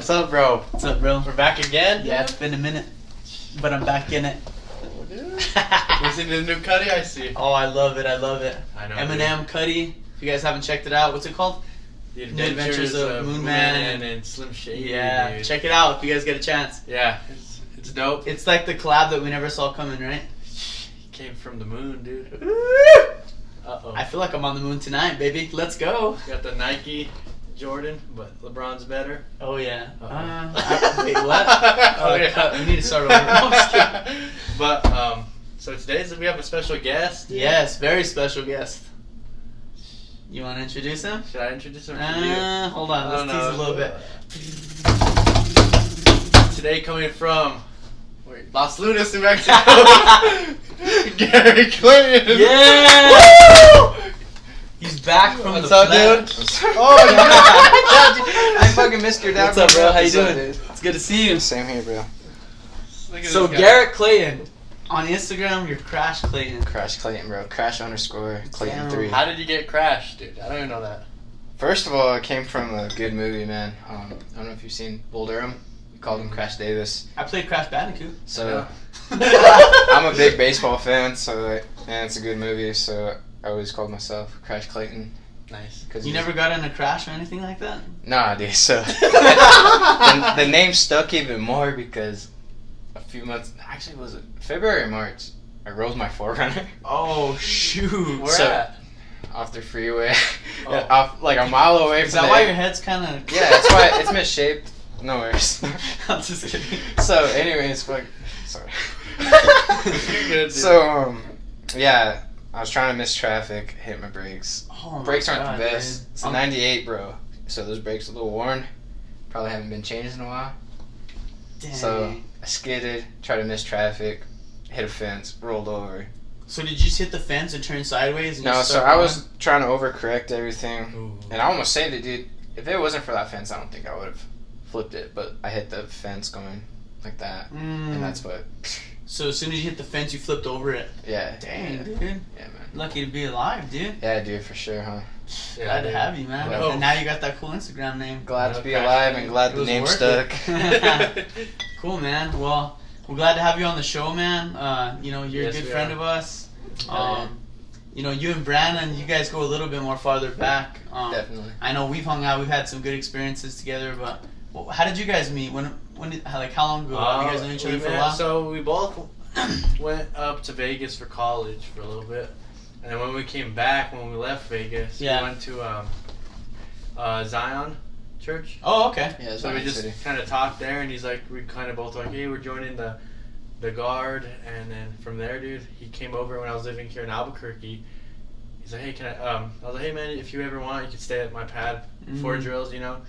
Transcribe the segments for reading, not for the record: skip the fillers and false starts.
What's up, bro? What's up, bro? We're back again? Yeah, it's been a minute, but I'm back in it. You seen the new Cuddy? I see. Oh, I love it. I love it. I know. Eminem, Cuddy. If you guys haven't checked it out, what's it called? The New Adventures of Moon Man and Slim Shady. Yeah, dude. check it out if you guys get a chance. Yeah, it's dope. It's like the collab that we never saw coming, right? He came from the moon, dude. Uh-oh. I feel like I'm on the moon tonight, baby. Let's go. Got the Nike Jordan, but LeBron's better. Oh, yeah. Uh-oh. Wait, what? Oh, yeah. Cut. We need to start over. No, I'm just kidding. But, so today we have a special guest. Yes, very special guest. You want to introduce him? Should I introduce him to you? Hold on. Let's tease a little bit. Today coming from Los Lunas, New Mexico, Garrett Clayton. Yeah! He's back from What's the up, flat. dude? Oh, yeah. I fucking missed your dad. What's up, bro? How you What's up, doing? dude? It's good to see you. Same here, bro. Look at So this guy. Garrett Clayton. On Instagram, you're Crash Clayton. Crash Clayton, bro. Crash _ Clayton Damn. 3. How did you get crashed, dude? I don't even know that. First of all, it came from a good movie, man. I don't know if you've seen Bull Durham. We called him Crash Davis. I played Crash Bandicoot. So Yeah. I'm a big baseball fan, so and it's a good movie. So I always called myself Crash Clayton. Nice. Cause You never got in a crash or anything like that? Nah, dude. So the name stuck even more because a few months, actually, was it February or March? I rolled my 4Runner Oh, shoot. Where So- at? off the freeway, Oh. off like a mile away Is from that the why your head's kind of... Yeah, that's why it's misshaped. No worries. I'm just kidding. So, anyways, sorry. You're good, dude. So, yeah, I was trying to miss traffic, hit my brakes. Oh my Brakes aren't God, the best. dude. It's a 98, bro. So those brakes are a little worn. Probably haven't been changed in a while. Dang. So I skidded, tried to miss traffic, hit a fence, rolled over. So did you just hit the fence and turn sideways? And No, just so start I going? was trying to overcorrect everything, Ooh. and I almost saved it, dude. If it wasn't for that fence, I don't think I would have flipped it. But I hit the fence going like that, and that's what. So as soon as you hit the fence, you flipped over it. Yeah. Dang, yeah, dude. yeah, man. Lucky to be alive, dude. Yeah, dude, for sure, huh? Yeah, Glad to dude. have you, man. No. And now you got that cool Instagram name. Glad No to be crash, alive man. and glad It the was name worth stuck. it. Cool, man. Well, we're glad to have you on the show, man. You're Yes, a good we friend are. of us. Yeah. You and Brandon, you guys go a little bit more farther back. Definitely. I know we've hung out, we've had some good experiences together, but how did you guys meet? How long ago? Have you guys known each other we for a met- while? So we both went up to Vegas for college for a little bit, and then when we came back, when we left Vegas, Yeah. we went to Zion Church. Oh, okay. Yeah, it's So we Zion just City. kind of talked there, and he's like, we kind of both like, hey, we're joining the guard, and then from there, dude, he came over when I was living here in Albuquerque. He's like, hey, can I was like, hey man, if you ever want, you can stay at my pad for Mhm. drills, so you don't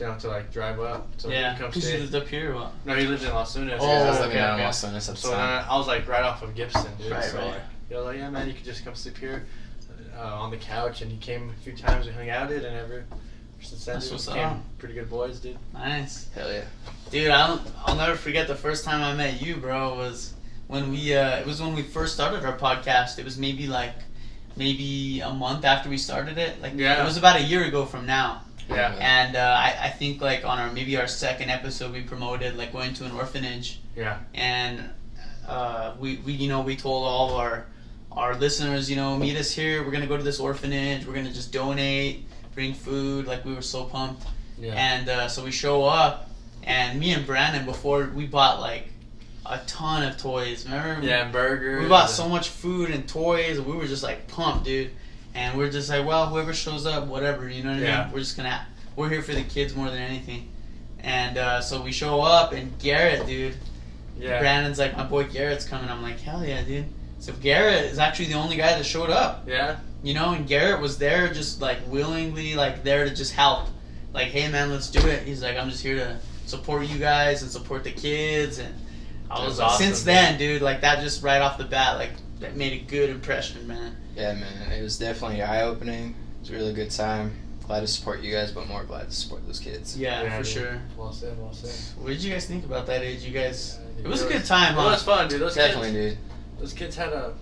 have to like drive up. So Yeah, you come because you stay. lived up here or what? No, he lived in Las Lunas. Oh, I was yeah. living okay, down in okay. Los Lunas at the So then time. I was like right off of Gibson, dude. Right, so right. he was like, yeah man, you could just come sleep here on the couch, and he came a few times, we hung out it, and ever since then, That's dude, what's we became up. pretty good boys, dude. Nice. Hell yeah. Dude, I'll never forget the first time I met you, bro, was when it was when we first started our podcast. It was maybe a month after we started it. Yeah. It was about a year ago from now. Yeah. And I think like on our second episode we promoted like going to an orphanage. Yeah. And we told all of our listeners, meet us here. We're gonna go to this orphanage. We're gonna just donate, bring food. Like we were so pumped. Yeah. And so we show up, and me and Brandon before we bought like a ton of toys. Remember? Yeah, and burgers. We bought so much food and toys. We were just like pumped, dude. And we're just like, well, whoever shows up, whatever. You know what I Yeah. mean? We're here for the kids more than anything. And so we show up, and Garrett, dude. Yeah. Brandon's like, my boy Garrett's coming. I'm like, hell yeah, dude. So Garrett is actually the only guy that showed up. Yeah. And Garrett was there just like willingly, like there to just help. Like, hey man, let's do it. He's like, I'm just here to support you guys and support the kids. And I was That's awesome, since then, dude, like that just right off the bat, like that made a good impression, man. Yeah, man. It was definitely eye-opening. It was a really good time. Glad to support you guys, but more glad to support those kids. Yeah, for dude. sure. Well said, well said. What did you guys think about that age? You guys, Yeah, it was a good time, It huh? was fun, dude. Definitely, dude. Those kids had a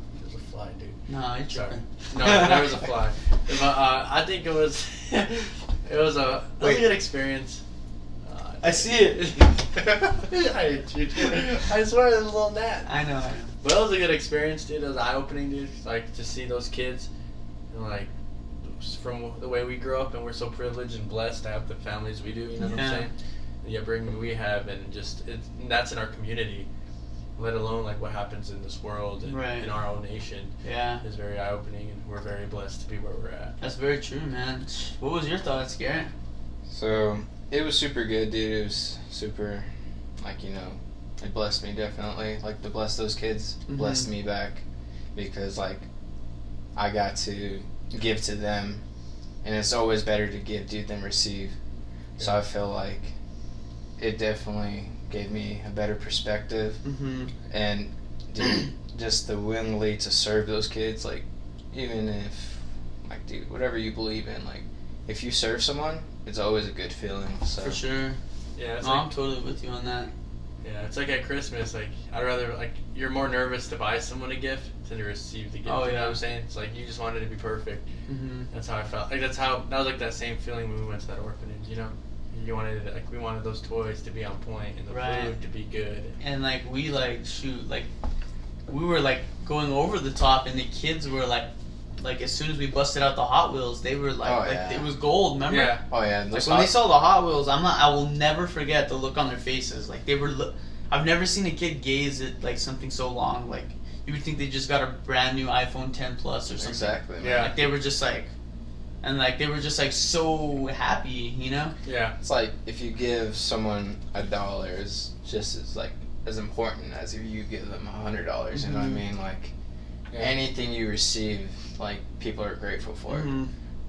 fly, dude. No, it's Sorry. joking. No, there was a fly. But I think it was a Wait. good experience. I see it. I swear there's a little gnat. I know. But it was a good experience, dude. It was eye-opening, dude. Like, to see those kids, and like, from the way we grew up, and we're so privileged and blessed to have the families we do. You know what I'm saying? The upbringing we have, and just and that's in our community. Let alone like what happens in this world and in our own nation. Yeah, is very eye-opening, and we're very blessed to be where we're at. That's very true, man. What was your thoughts, Garrett? So it was super good, dude. It was super, like, you know, it blessed me definitely. Like, to bless those kids blessed me back, because like I got to give to them, and it's always better to give, dude, than receive. Yeah. So I feel like it definitely gave me a better perspective, and dude, just the willingly to serve those kids. Like, even if, like, dude, whatever you believe in, like, if you serve someone, it's always a good feeling. So for sure. Yeah, no, I'm totally with you on that. Yeah, it's like at Christmas, like, I'd rather, like, you're more nervous to buy someone a gift than to receive the gift. Oh, you know yeah. what I'm saying? It's like you just wanted it to be perfect. That's how I felt. Like, that was like that same feeling when we went to that orphanage, you know? You wanted it, like, we wanted those toys to be on point and the food to be good. And like we we were like going over the top, and the kids were like as soon as we busted out the Hot Wheels, they were like, it was gold. Remember? Yeah. Oh yeah. Like when they saw the Hot Wheels, I will never forget the look on their faces. Like they were. I've never seen a kid gaze at like something so long. Like you would think they just got a brand new iPhone 10 Plus or something. Exactly. Man. Yeah. Like they were just like. And like they were just like so happy, you know? Yeah. It's like if you give someone $1 is just as important as if you give them $100. You know what I mean? Like anything you receive, like people are grateful for it.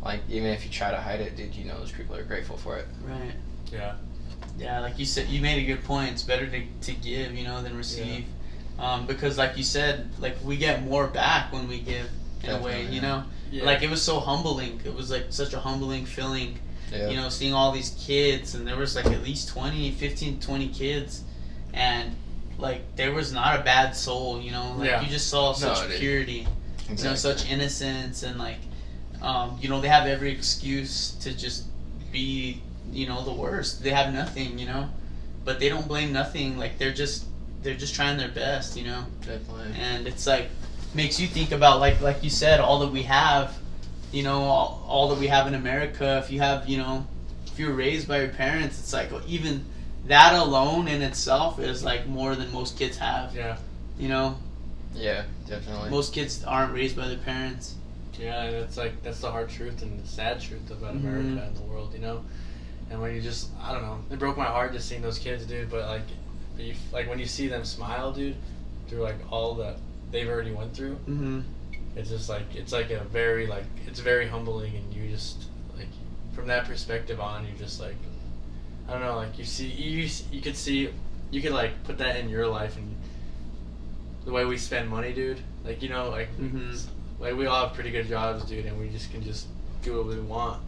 Like even if you try to hide it, dude, you know those people are grateful for it. Right. Yeah. Yeah, like you said, you made a good point. It's better to give, you know, than receive, because like you said, like we get more back when we give in a way, you know. Yeah. Like, it was so humbling. It was, like, such a humbling feeling, you know, seeing all these kids. And there was, like, at least 15, 20 kids. And, like, there was not a bad soul, you know. Like, you just saw such purity, you know, such innocence. And, like, you know, they have every excuse to just be, you know, the worst. They have nothing, you know. But they don't blame nothing. Like, they're just trying their best, you know. Definitely. And it's, like... makes you think about like you said, all that we have, you know, all that we have in America. If you have, you know, if you were raised by your parents, it's like even that alone in itself is like more than most kids have. Yeah. You know. Yeah, definitely. Most kids aren't raised by their parents. Yeah, and that's the hard truth and the sad truth about America and the world, you know. And when you just, I don't know, it broke my heart just seeing those kids, dude. But like when you see them smile, dude, through like all that they've already went through, it's just like it's very humbling, and you just like from that perspective on, you just like I don't know, like you could like put that in your life and the way we spend money, dude. Like, you know, like like we all have pretty good jobs, dude, and we just can just do what we want,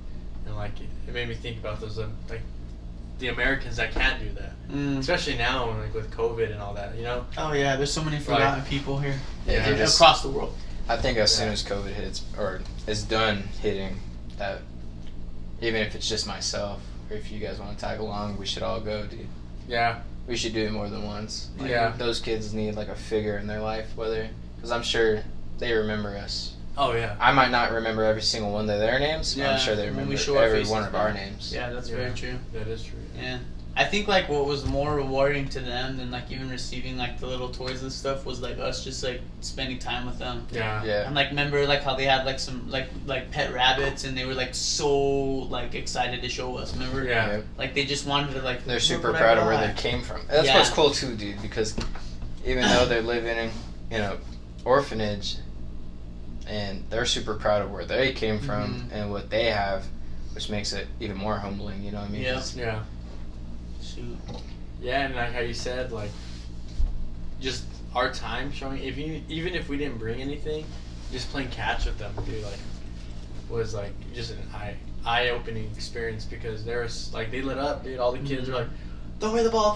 and like it made me think about those like the Americans that can't do that, especially now, like with COVID and all that, you know. Oh yeah, there's so many forgotten people here, across the world. I think as soon as COVID hits or is done hitting, that even if it's just myself or if you guys want to tag along, we should all go, dude. Yeah, we should do it more than once. Like, those kids need like a figure in their life, because I'm sure they remember us. Oh yeah. I might not remember every single one of their names, but I'm sure they remember every one of our names. Yeah, that's very true. That is true. Yeah. I think like what was more rewarding to them than like even receiving like the little toys and stuff was like us just like spending time with them. Yeah. Yeah. And like remember like how they had like some like pet rabbits, and they were like so like excited to show us. Remember? Yeah. Like they just wanted to like. They're super proud of where they came from. That's what's cool too, dude. Because even though they're living in an orphanage, and they're super proud of where they came from and what they have, which makes it even more humbling. You know what I mean? Yeah. Shoot. Yeah, and like how you said, like just our time showing. Even if we didn't bring anything, just playing catch with them, dude, like was like just an eye-opening experience, because there was like they lit up, dude. All the kids were like, throw me the ball,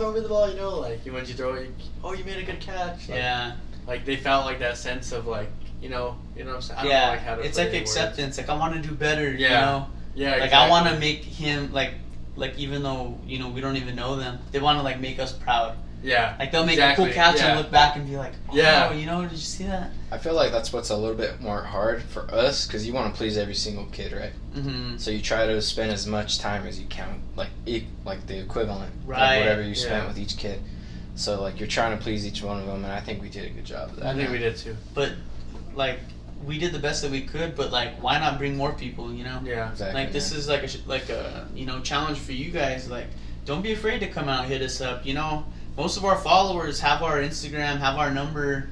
you know, like once you throw it, you made a good catch. Like, like they felt like that sense of like, you know what I'm saying? I don't know, like, how to it's put like it in acceptance. words. Like I want to do better. Yeah. You know. Yeah. Like exactly. I want to make him like like even though we don't even know them, they want to like make us proud. Yeah. Like they'll make a cool catch and look back and be like, oh, did you see that? I feel like that's what's a little bit more hard for us because you want to please every single kid, right? Mm-hmm. So you try to spend as much time as you can, like the equivalent, right? Like whatever you spent with each kid. So like you're trying to please each one of them, and I think we did a good job of that. I think we did too. But like we did the best that we could, but like why not bring more people? Yeah, exactly. Like this is like a challenge for you guys. Like don't be afraid to come out, hit us up. Most of our followers have our Instagram, have our number.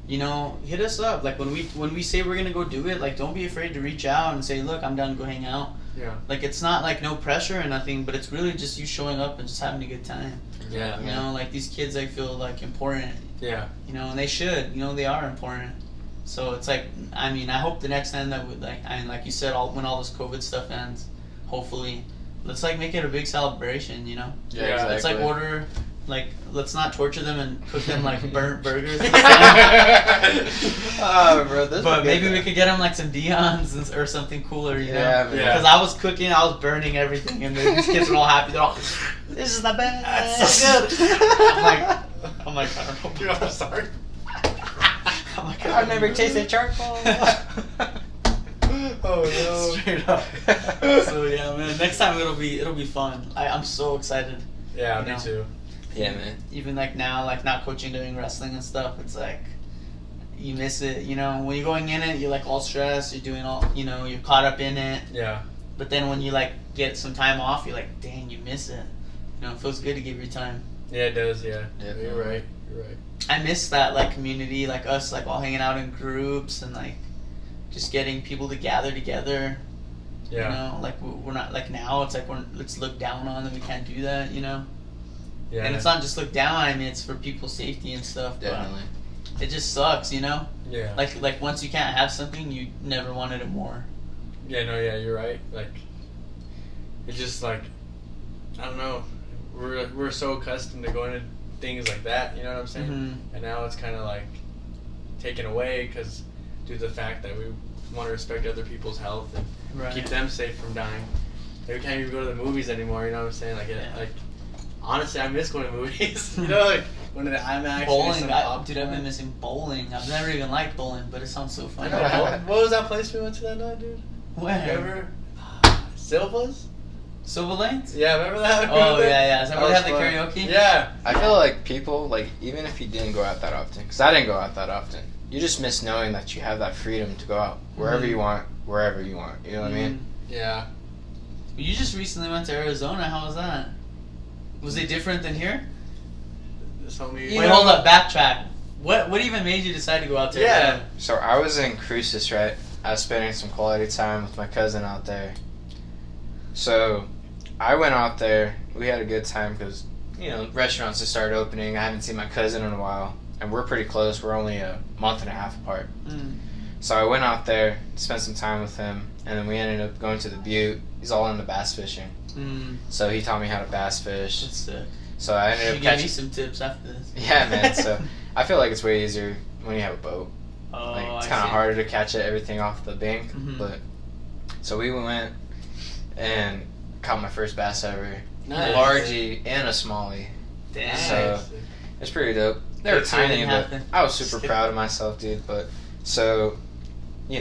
Hit us up. Like when we say we're gonna go do it, like don't be afraid to reach out and say, look, I'm down to go hang out. Yeah. Like it's not like no pressure or nothing, but it's really just you showing up and just having a good time. Yeah. Like these kids, I feel like important. Yeah. And they should. They are important. So it's like, I hope the next time that like you said, when all this COVID stuff ends, hopefully, let's like make it a big celebration. Yeah. Exactly. Let's like order. Like, let's not torture them and cook them like burnt burgers. Bro, but maybe we could get them like some Dion's or something cooler, Yeah. Because I was cooking, I was burning everything, and these kids were all happy. They're all, this is not bad. That's so good. I'm like, I don't know. Dude, I'm sorry. I'm like, I've never tasted charcoal. Oh no. Straight up. So yeah, man. Next time it'll be fun. I'm so excited. Yeah, me too. Yeah, man. Even like now, like not coaching, doing wrestling and stuff, it's like you miss it. When you're going in it, you're like all stressed. You're doing all, you're caught up in it. Yeah. But then when you like get some time off, you're like, dang, you miss it. It feels good to give your time. Yeah, it does. Yeah. Definitely. You're right. I miss that like community, like us, like all hanging out in groups and like just getting people to gather together. Yeah. Like we're not like now. It's like it's looked down on and we can't do that. Yeah. And it's not just looked down. It's for people's safety and stuff. Definitely. But it just sucks, Yeah. Like once you can't have something, you never wanted it more. Yeah. No. Yeah. You're right. Like, it's just like, I don't know. We're so accustomed to going to things like that. You know what I'm saying? Mm-hmm. And now it's kind of like taken away because due to the fact that we want to respect other people's health and keep them safe from dying. Like, we can't even go to the movies anymore. You know what I'm saying? Like, like. Honestly, I miss going to movies. Like going to the IMAX. Bowling, I've been missing bowling. I've never even liked bowling, but it sounds so fun. What was that place we went to that night, dude? Where? Remember? Silva's? Silver Lanes? Yeah, remember that? Oh, yeah. Is that where they have the fun. karaoke? Yeah. I feel like people, like, even if you didn't go out that often, because I didn't go out that often, you just miss knowing that you have that freedom to go out wherever you want, wherever you want. You know what I mean? Yeah. You just recently went to Arizona. How was that? Was it different than here? Wait, hold up, backtrack. What even made you decide to go out there? Yeah. So I was in Cruces, right? I was spending some quality time with my cousin out there. So I went out there. We had a good time because, restaurants just started opening. I haven't seen my cousin in a while. And we're pretty close. We're only a month and a half apart. Mm. So I went out there, spent some time with him, and then we ended up going to the Butte. He's all into bass fishing. Mm. So he taught me how to bass fish. That's sick. So I ended up You catching... gave me some tips after this. Yeah, man. So I feel like it's way easier when you have a boat. Oh, Like, it's kind of harder to catch everything off the bank. Mm-hmm. But so we went and caught my first bass ever. Nice. A largie and a smallie. Damn. So it's pretty dope. They were Good to hear tiny, it but happen. I was super proud of myself, dude. But so, we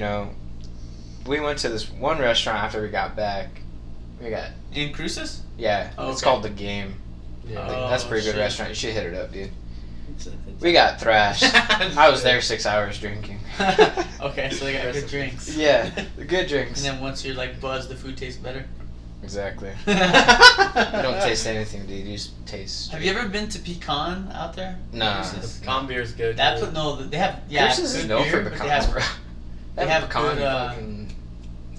went to this one restaurant after we got back. We got In Cruces? it's okay. called The Game. Yeah. That's a pretty good shit. restaurant. You should hit it up, dude. We got thrashed. I was there 6 hours drinking. Okay, so they got good drinks. Yeah, the good drinks. And then once you're like buzzed, the food tastes better. Exactly. You don't taste anything, dude. You just taste. Have you ever been to Pecan out there? No. Cruces? Pecan beer is good. That's dude. what, no, they have, Cruces is good known beer, for but pecans, bro. they have pecan good, fucking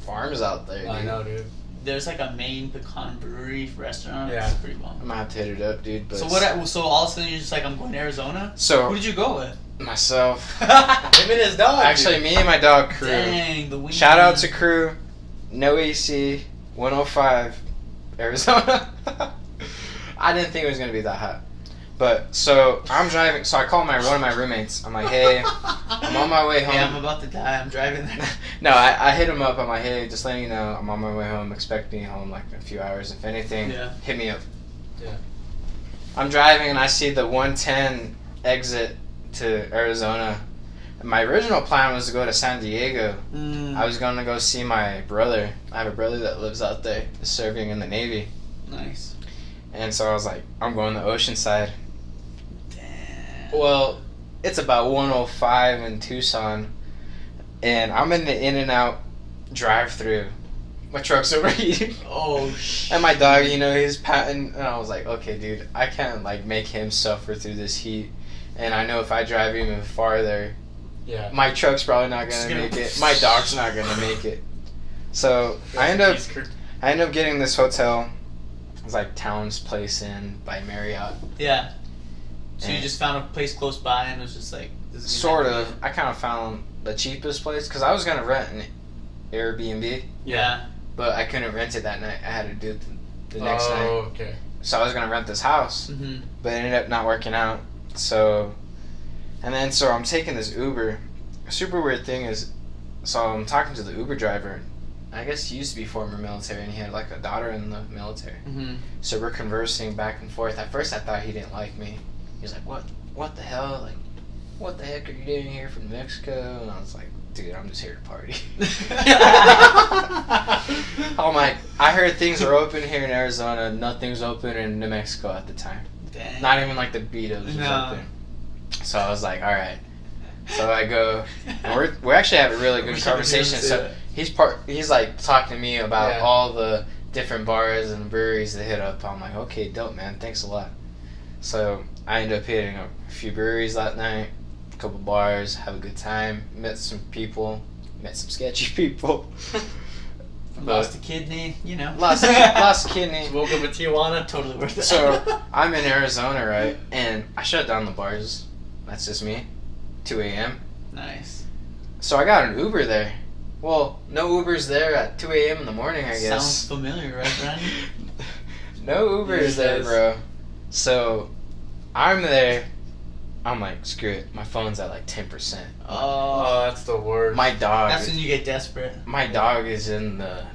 farms out there, dude. I know, dude. There's like a main pecan brewery restaurant. Yeah. It's pretty bomb. I might have to hit it up, dude. But So all of a sudden you're just like, I'm going to Arizona? So Who did you go with? myself. Him and his dog. Actually, me and my dog Crew. Dang, the wing. Shout out to Crew. No AC. 105. Arizona. I didn't think it was gonna be that hot, But so I'm driving. So I call one of my roommates. I'm like, hey, I'm on my way home. Hey, I'm about to die. I'm driving there. No, I hit him up. I'm like, hey, just letting you know, I'm on my way home. Expect me home like in a few hours. If anything, hit me up. Yeah. I'm driving and I see the 110 exit to Arizona. My original plan was to go to San Diego. I was going to go see my brother. I have a brother that lives out there, is serving in the Navy. Nice. And so I was like, I'm going to Oceanside. Damn. Well, it's about 105 in Tucson, and I'm in the In-N-Out drive-through. My truck's overheating. Oh, shit. And my dog, he's patting, and I was like, okay, dude, I can't, make him suffer through this heat. And I know if I drive even farther, my truck's probably not going to make it. My dog's not going to make it. So I end up getting this hotel. It was like Town's Place Inn by Marriott. Yeah. So you just found a place close by and it was just like... Sort of. I kind of found the cheapest place because I was going to rent an Airbnb. Yeah. But I couldn't rent it that night. I had to do it the next night. Oh, okay. So I was going to rent this house. But it ended up not working out. So I'm taking this Uber. A super weird thing is, so I'm talking to the Uber driver. I guess he used to be former military, and he had like a daughter in the military. So we're conversing back and forth. At first, I thought he didn't like me. He was like, "What the hell? Like, what the heck are you doing here from Mexico?" And I was like, "Dude, I'm just here to party." I'm like, I heard things are open here in Arizona. Nothing's open in New Mexico at the time. Dang. Not even like the Betos was open. So I was like, all right. So I go, and we actually have a really good conversation. So he's like talking to me about all the different bars and breweries they hit up. I'm like, okay, dope, man. Thanks a lot. So I ended up hitting a few breweries that night, a couple bars, have a good time, met some people, met some sketchy people. Lost a kidney, Lost a kidney. Woke up in Tijuana. Totally worth it. So I'm in Arizona, right? And I shut down the bars. That's just me. 2 a.m. Nice. So I got an Uber there. Well, no Ubers there at 2 a.m. in the morning, I guess. Sounds familiar, right, Brandon? No Ubers there, bro. So I'm there. I'm like, screw it. My phone's at like 10%. Oh, that's the worst. My dog. That's when you get desperate. My dog is in the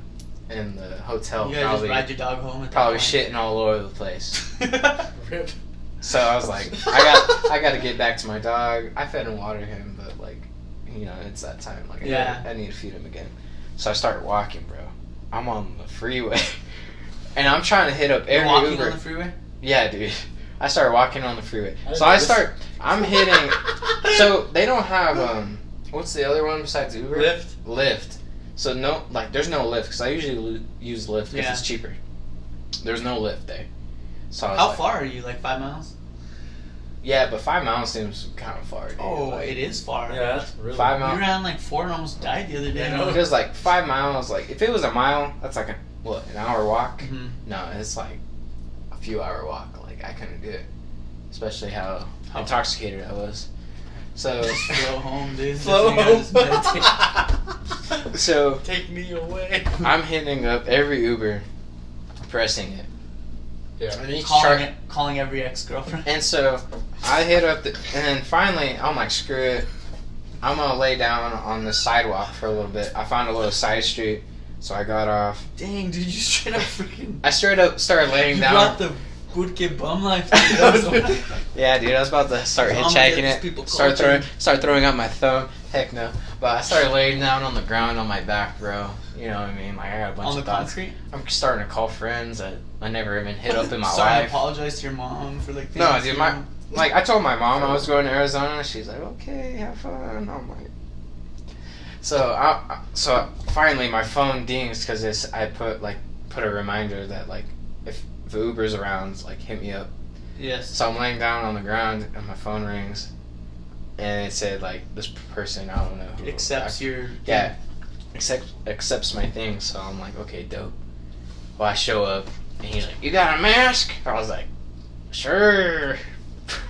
hotel. You gotta just ride your dog home. Probably shitting all over the place. Rip. So I was like, I got to get back to my dog. I fed and watered him, but it's that time. Like, I need to feed him again. So I started walking, bro. I'm on the freeway, and I'm trying to hit up every walking Uber. On the freeway? Yeah, dude. I started walking on the freeway. I'm hitting. So they don't have what's the other one besides Uber? Lyft. So there's no Lyft because I usually use Lyft because it's cheaper. There's no Lyft there. So how far are you? Like 5 miles? Yeah, but 5 miles seems kind of far. Dude. Oh, it is far. Yeah, that's really 5 miles. We ran like 4 and almost died the other day. Because 5 miles, if it was a mile, that's like an hour walk? No, it's like a few hour walk. I couldn't do it, especially how intoxicated I was. So just flow home, dude. Flow home. So take me away. I'm hitting up every Uber, pressing it. Yeah. And calling every ex-girlfriend. And so I hit up and then finally I'm like, screw it. I'm gonna lay down on the sidewalk for a little bit. I found a little side street, so I got off. Dang, dude, you straight up freaking. I straight up started laying down. You brought the bootcamp bum life. Yeah, dude, I was about to start hitchhiking it. Start throwing out my thumb. Heck no. But I started laying down on the ground on my back, bro. You know what I mean? I got a bunch of thoughts. Concrete? I'm starting to call friends that I never even hit up in my life. Sorry, apologize to your mom for things. No, dude, I told my mom I was going to Arizona. She's like, okay, have fun. I'm like, so finally my phone dings because I put a reminder that if Uber's around, hit me up. Yes. So I'm laying down on the ground and my phone rings, and it said this person, I don't know who accepts accepts my thing. So I'm like, okay, dope. Well, I show up and he's like, you got a mask? I was like, sure.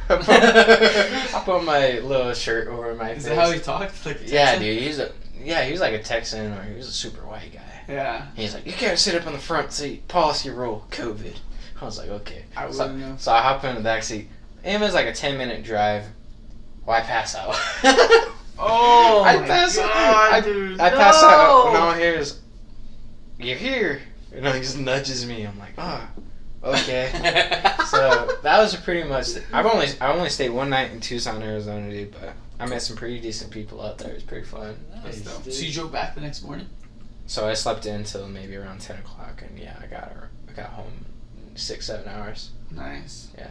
I put my little shirt over my face. Is that how he talked? Yeah, dude. He was like a Texan, or he was a super white guy. Yeah. And he's like, you can't sit up in the front seat. Policy rule, COVID. I was like, okay. I wouldn't know. So I hop in the back seat. Emma's like a 10-minute drive. Well, I pass out. Oh I my pass God, out. dude. I pass out. And all I hear is, "You're here." And he just nudges me. I'm like, "Oh, okay." So that was pretty much. I only stayed one night in Tucson, Arizona, dude. But I met some pretty decent people out there. It was pretty fun. Nice, dude. So you drove back the next morning? So I slept in until maybe around 10 o'clock, and yeah, I got home in 6-7 hours. Nice. Yeah.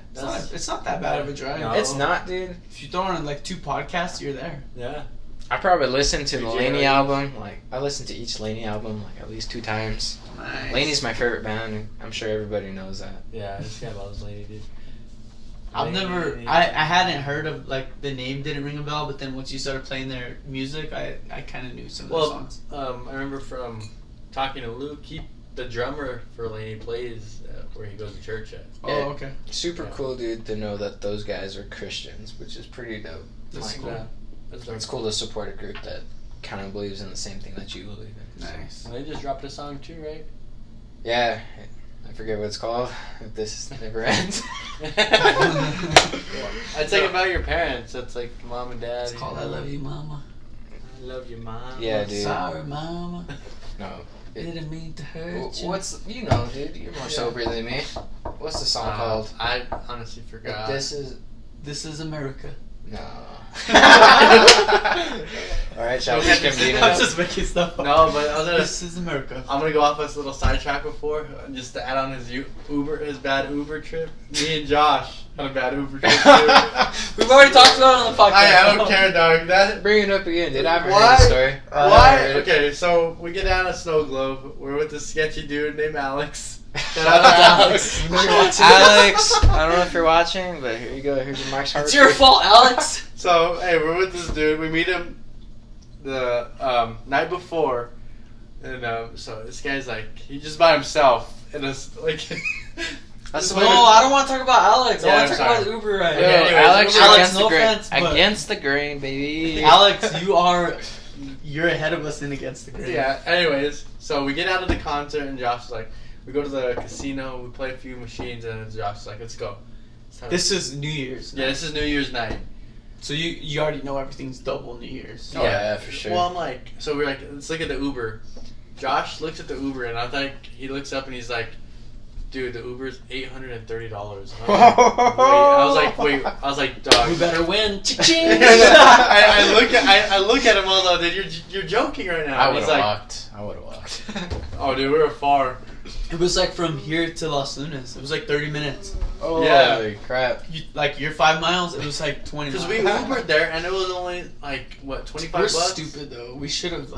It's not that bad of a drive. No. It's not, dude. If you throw on like 2 podcasts, you're there. Yeah. I probably listened to the Did you Laney really? album. Like, I listened to each Laney album like at least 2 times. Nice. Laney's my favorite band, and I'm sure everybody knows that. Yeah, this guy loves Lady, dude. I've never, I hadn't heard of, like, the name didn't ring a bell, but then once you started playing their music, I kind of knew some of the songs. I remember from talking to Luke, the drummer for Laney plays where he goes to church at. Oh, Yeah. okay. Super Yeah. cool, dude, to know that those guys are Christians, which is pretty dope. That's Like, cool. Yeah. That's It's cool to support a group that kind of believes in the same thing that you believe in. Nice. And they just dropped a song too, right? Yeah, I forget what it's called. If this never ends. I'd say about your parents. It's like mom and dad. It's called I Love You, Mama. I love you, mom. Yeah, dude. Sorry, Mama. No. Didn't mean to hurt you. What's you know, dude? You're more sober than me. What's the song called? I honestly forgot. This is America. no. All right, shall we just continue? I'm just making stuff up. No, but I was gonna. This is America. I'm gonna go off this little sidetrack before, just to add on his bad Uber trip. Me and Josh had a bad Uber trip too. We've already talked about it on the podcast. I don't care, dog. That Bring it up again, dude. I haven't Why? heard the story. why? Okay, so we get down to Snow Globe. We're with this sketchy dude named Alex. Shout out to Alex. Alex, I don't know if you're watching, but here you go. Here's your Mark's heart. It's your fault, Alex. So hey, we're with this dude. We meet him the night before, and so this guy's like he's just by himself, and it's like. That's No, I don't want to talk about Alex. Yeah, I want I'm to talk sorry. about the Uber ride. Yo, anyways, Alex, Alex, against no the grain. offense, but- Against the grain, baby. Alex, you're ahead of us and against the grain. Yeah. Anyways, so we get out of the concert, and Josh is like, we go to the casino, we play a few machines, and Josh is like, let's go. It's time This is New Year's. yeah, this is New Year's night. So you already know everything's double New Year's. Yeah, for sure. Well, I'm like, so we're like, let's look at the Uber. Josh looks at the Uber, and I think he looks up and he's like, dude, the Uber's $830. I was like, dog. We better win. Cha-ching! I look at him all though, dude. You're joking right now. I would He's have like, walked. I would have walked. oh, dude, we were far. It was like from here to Los Lunas. It was like 30 minutes. Oh, Yeah. holy crap. You're 5 miles. It was like 20 miles. Because we Ubered there, and it was only like what, $25 We're bucks. stupid though. We should have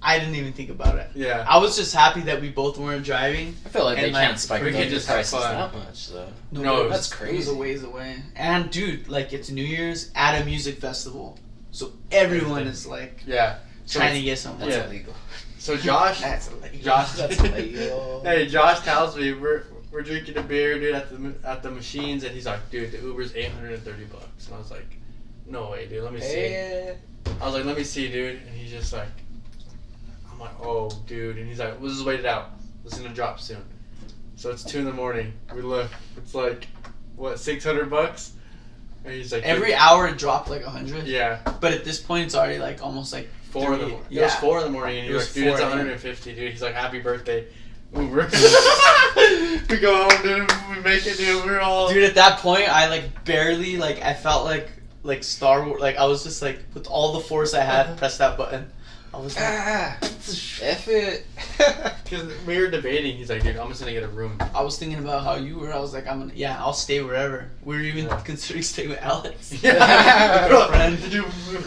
I didn't even think about it. Yeah. I was just happy that we both weren't driving. I feel like And they like, can't spike we those could just have prices fun. that much, though. No, that's It was crazy. a ways away. And dude, it's New Year's at a music festival, so everyone is Yeah. So trying to get something. That's Yeah. illegal. So Josh, That's illegal. Josh, That's illegal. hey, Josh tells me we're drinking a beer, dude, at the machines, and he's like, dude, the Uber's $830, and I was like, no way, dude, let me see. I was like, let me see, dude, and he's just like, I'm like, oh, dude, and he's like, let's just wait it out. It's gonna drop soon. So it's 2 a.m. We look, it's like, what, $600? And he's like, Every hour it dropped like 100. yeah, But at this point, it's already like almost like 4 in the 3. morning. It was 4 in the morning, and It he was was like, dude, it's 4 a.m. 150, dude. He's like, happy birthday, Uber. We go home, dude. We make it, dude. We're all. Dude, at that point, I barely I felt like Star Wars. I was just with all the force I had, press that button. I was like, F it. Because we were debating. He's like, dude, I'm just gonna get a room. I was thinking about how you were. I was like, I'll stay wherever. We were even considering staying with Alex. Yeah, Bro, friend. Dude,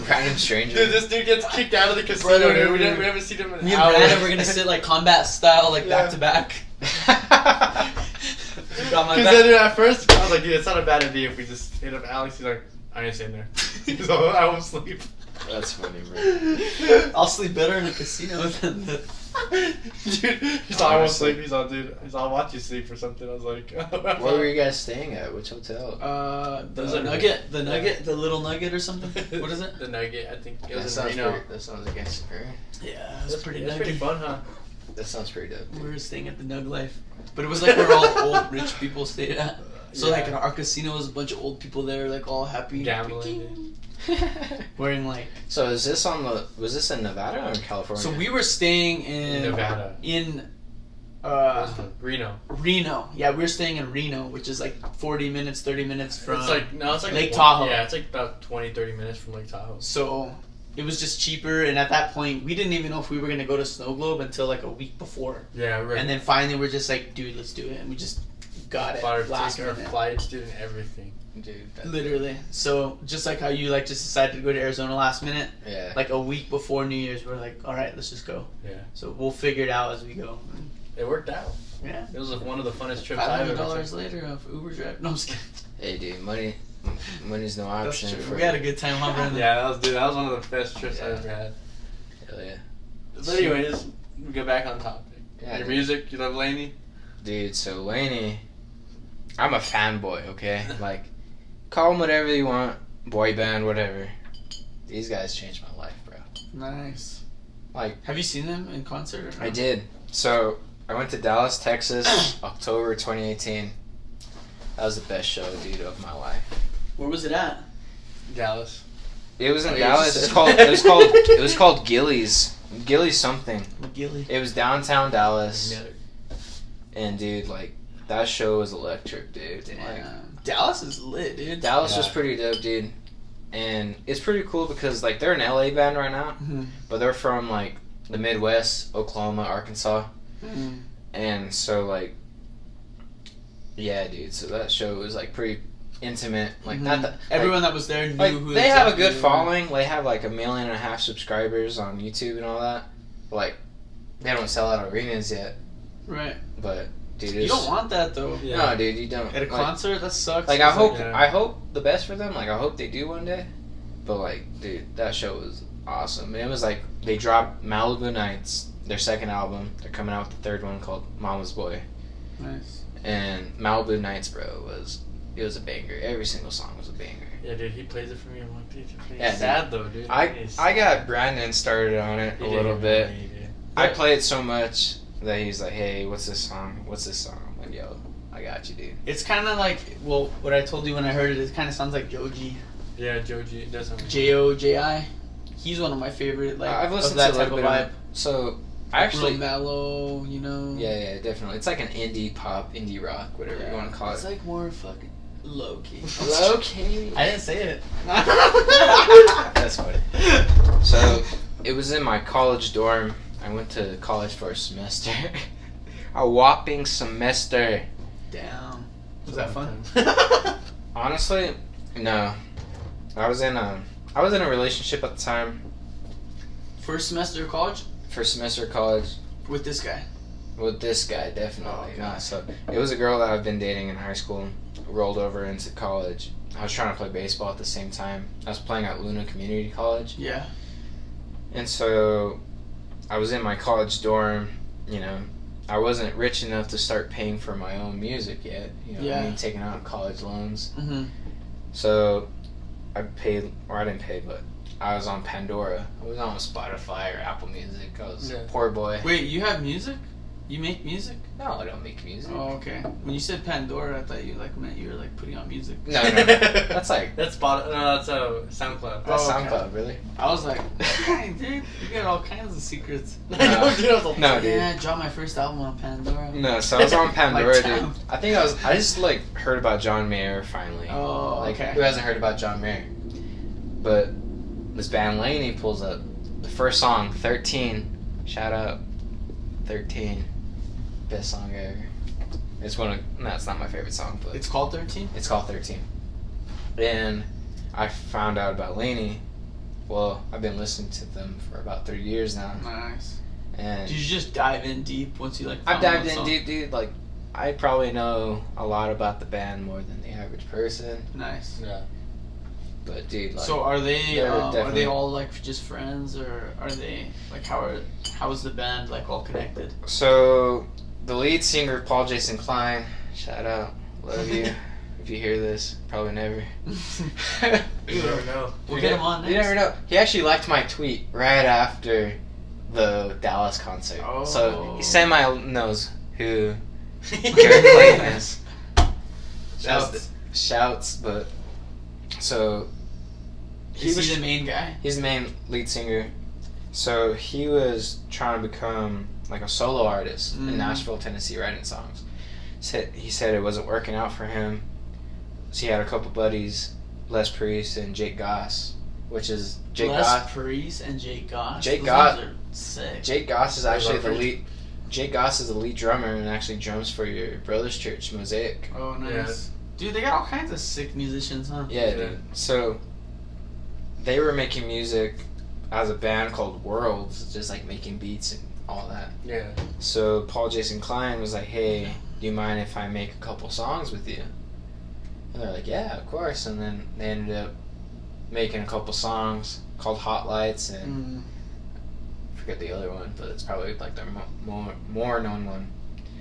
Random stranger. dude, this dude gets kicked out of the casino. Brother, Dude. We haven't seen him in Me and hours. Brandon were gonna sit combat style, back to back. Got my Because back. then, dude, at first, I was like, dude, it's not a bad idea if we just hit up Alex. He's like, I ain't staying there. He's like, I won't sleep. That's funny, bro. I'll sleep better in a casino than the. Dude, he's like, I won't sleep. He's all, dude, I'll watch you sleep or something. I was like, Where were you guys staying at? Which hotel? Those are Nugget, the little Nugget or something. What is it? The Nugget, I think it That was in sounds Reno. pretty, that sounds against her. Yeah, it was pretty That's nuggy. pretty fun, huh? That sounds pretty dope. We were staying at the Nug Life, but it was where all old rich people stayed at. So like in our casino was a bunch of old people there, like all happy gambling, wearing like. So was this in Nevada or in California? So we were staying in Nevada. Reno. Reno. Yeah, we were staying in Reno, which is like 40 minutes, 30 minutes from It's like Lake Tahoe. Yeah, it's like about 20-30 minutes from Lake Tahoe. So it was just cheaper, and at that point, we didn't even know if we were going to go to Snow Globe until like a week before. Yeah, right. And then finally we're just like, dude, let's do it. And we just got it last minute. Our flights, dude, and everything. Dude. Literally. So just like how you like just decided to go to Arizona last minute, Yeah. like a week before New Year's, we're like, all right, let's just go. Yeah. So we'll figure it out as we go. It worked out. Yeah. It was one of the funnest trips I've ever $500 taken. later of Uber drive. No, I'm just kidding. Hey, dude, money's no That's option. true. We had a good time, huh, Brandon? Yeah, that was one of the best trips I ever had. Hell yeah. But anyways, we go back on topic. Yeah, Your dude. music, you love Laney? Dude, so Laney, I'm a fanboy, okay? Like, call them whatever you want, boy band, whatever. These guys changed my life, bro. Nice. Like, Have you seen them in concert? Or no? I did. So, I went to Dallas, Texas, October 2018. That was the best show, dude, of my life. Where was it at? Dallas. It was in Oh, you Dallas. just It was called Gillies. Gillies something. McGilly. It was downtown Dallas. And dude, like, that show was electric, dude. Damn. Like, Dallas is lit, dude. Dallas was Yeah. pretty dope, dude. And it's pretty cool because, like, they're an LA band right now, Mm-hmm. but they're from, like, the Midwest, Oklahoma, Arkansas. Mm-hmm. And so, like, yeah, dude, so that show was, like, pretty intimate. Like, not that. Everyone that was there knew Like, who they have a exactly good they were. following. They have, like, 1.5 million subscribers on YouTube and all that. Like, they don't sell out arenas yet, Right. but, dude, You don't want that, though. Yeah. No, dude, you don't. At a Like, concert, that sucks. Like, I It's hope, yeah. I hope the best for them. Like, I hope they do one day. But, like, dude, that show was awesome. It was like they dropped Malibu Nights, their second album. They're coming out with the third one called Mama's Boy. Nice. And Malibu Nights, bro, it was a banger. Every single song was a banger. Yeah, dude, he plays it for me. I'm like, dude, Yeah, it's sad though, dude. I got Brandon started on it a little bit. I play it so much that he's like, "Hey, what's this song? What's this song?" I'm like, "Yo, I got you, dude." It's kind of like, well, what I told you when I heard it, it kind of sounds like Joji. Yeah, Joji, it does sound. Joji. He's one of my favorite, like, I've of listened that to a type little of bit vibe. of it. So I actually, Real mellow, you know? yeah, definitely. It's like an indie pop, indie rock, whatever you want to call It's it. like more fucking low key. Low key. I didn't say it. That's funny. So it was in my college dorm. I went to college for a semester. A whopping semester. Damn. Was that fun? Honestly, no. I was in a relationship at the time. First semester of college? First semester of college With this guy? with this guy, definitely. Oh, okay. No, so it was a girl that I've been dating in high school. Rolled over into college. I was trying to play baseball at the same time. I was playing at Luna Community College. Yeah. And so I was in my college dorm, you know. I wasn't rich enough to start paying for my own music yet. You know what I Yeah. mean? Taking out college loans. Mm-hmm. So I paid, or I didn't pay, but I was on Pandora. I was on Spotify or Apple Music. I was a poor boy. Wait, you have music? You make music? No, I don't make music. Oh, okay. When you said Pandora, I thought you like meant you were like putting on music. No. That's like, That's that's SoundCloud. that's Oh, okay. SoundCloud, really? I was like, dang, dude, you got all kinds of secrets. No, dude. Yeah, I dropped my first album on Pandora. No, so I was on Pandora, dude. town. I just like heard about John Mayer finally. Oh, Like, okay. who hasn't heard about John Mayer? But this band Laney pulls up the first song, 13. Shout out, 13. Best song ever. It's it's not my favorite song, but It's called 13? it's called 13. And I found out about Laney. Well, I've been listening to them for about 3 years now. Nice. And Did you just dive in deep once you like I've found dived one in song? deep, dude. Like, I probably know a lot about the band more than the average person. Nice. Yeah. But dude, like, So are they they're are definitely- they all like just friends, or are they like how is the band like all connected? so the lead singer Paul Jason Klein, shout out, love you. If you hear this, probably never. You never know. We'll get him on next. You never know. He actually liked my tweet right after the Dallas concert. Oh. So he semi knows who Garrett Clayton is. Shouts, but so Is he the main guy? He's the main lead singer. So he was trying to become like a solo artist in Nashville, Tennessee, writing songs. He said it wasn't working out for him. So he had a couple buddies, Les Priest and Jake Goss, which is Les Priest and Jake Goss. Jake Goss are sick. Jake Goss is actually the lead. Jake Goss is the lead drummer and actually drums for your brother's church, Mosaic. Oh, nice. Yeah. Dude, they got all kinds of sick musicians, huh? Yeah, dude. So they were making music as a band called Worlds, just like making beats and all that. Yeah. So Paul Jason Klein was like, "Hey, do you mind if I make a couple songs with you?" And they're like, "Yeah, of course." And then they ended up making a couple songs called Hot Lights and I forget the other one, but it's probably like their more known one.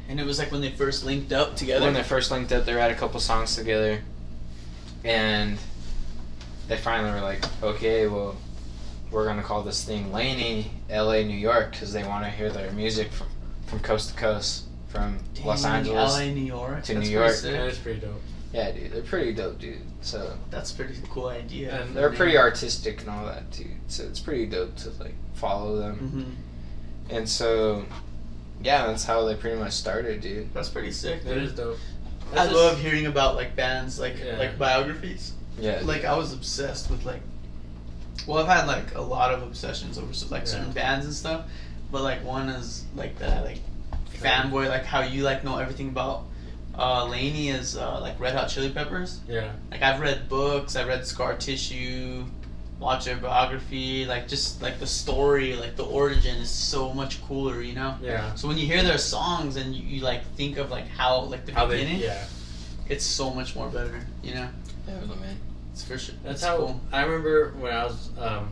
And it was like when they first linked up together? When they first linked up, they had a couple songs together. And they finally were like, okay, well, we're going to call this thing Laney, LA, New York, because they want to hear their music from coast to coast, from Los Angeles LA, New York. to New York. Yeah, that's pretty dope. Yeah, dude, they're pretty dope, dude. So that's a pretty cool idea. And they're pretty artistic and all that, too. So it's pretty dope to, like, follow them. Mm-hmm. And so, yeah, that's how they pretty much started, dude. That's pretty sick, dude. It is dope. I love hearing about, like, bands, like biographies. Yeah. Like, I was obsessed with, like... Well, I've had, like, a lot of obsessions over, like, certain bands and stuff. But, like, one is, like, that, like, fanboy, like, how you, like, know everything about... Laney is, like, Red Hot Chili Peppers. Yeah. Like, I've read books, I've read Scar Tissue, watched their biography, like, just, like, the story, like, the origin is so much cooler, you know? Yeah. So when you hear their songs and you like, think of, like, how, like, the beginning, it's so much more better, you know? Yeah, man. It's for sure. That's how cool. I remember when I was a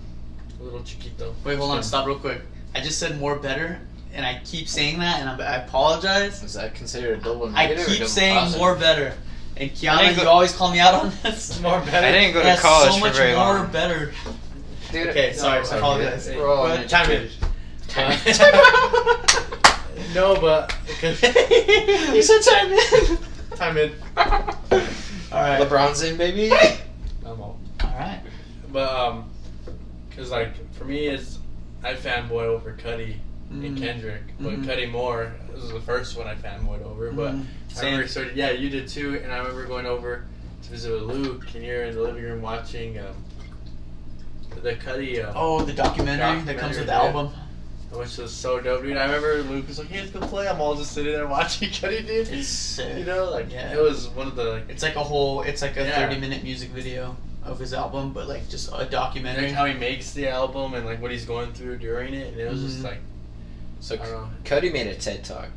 little chiquito. Wait, hold on, stop real quick. I just said more better. And I keep saying that, and I apologize. Is that considered a double I negative? keep saying more better. And Kiana, you always call me out on this. More better. I didn't go to college so for much very long. more better. Dude, okay, sorry. I apologize. Time in. No, but because you said time in. Time in. All right. LeBron's in, baby. I'm all. All right. But cause like for me, it's I fanboy over Cudi and Kendrick, but Cudi more. This was the first one I fanboyed over, but I remember you did too, and I remember going over to visit with Luke, and you're in the living room watching the Cudi. The documentary that comes with the album. Which was so dope, dude. I remember Luke was like, "Hey, let's go play." I'm all just sitting there watching Cudi, dude. It's sick. You know, like it was one of the. Like, it's like a 30-minute music video of his album, but like just a documentary. Like how he makes the album and like what he's going through during it, and it was just like. So Cudi made a TED Talk.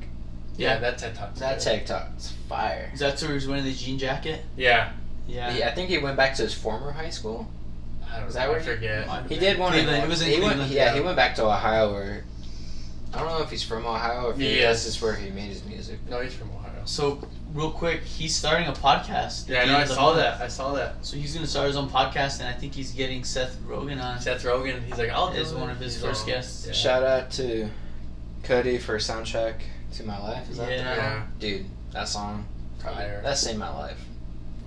Yeah, that TED Talk. That TED Talk's fire. Is that where he was wearing the jean jacket? Yeah. I think he went back to his former high school. I forget. He did one. It was in Cleveland. He went back to Ohio, where I don't know if he's from Ohio or if this is where he made his music. No, he's from Ohio. So real quick, he's starting a podcast. Yeah, I know. I saw that. So he's gonna start his own podcast, and I think he's getting Seth Rogen on. Seth Rogen. He's like, I'll do is one of his first guests. Yeah. Shout out to Cudi for soundtrack to my life. Is that yeah. Dude, that song, fire. That saved my life.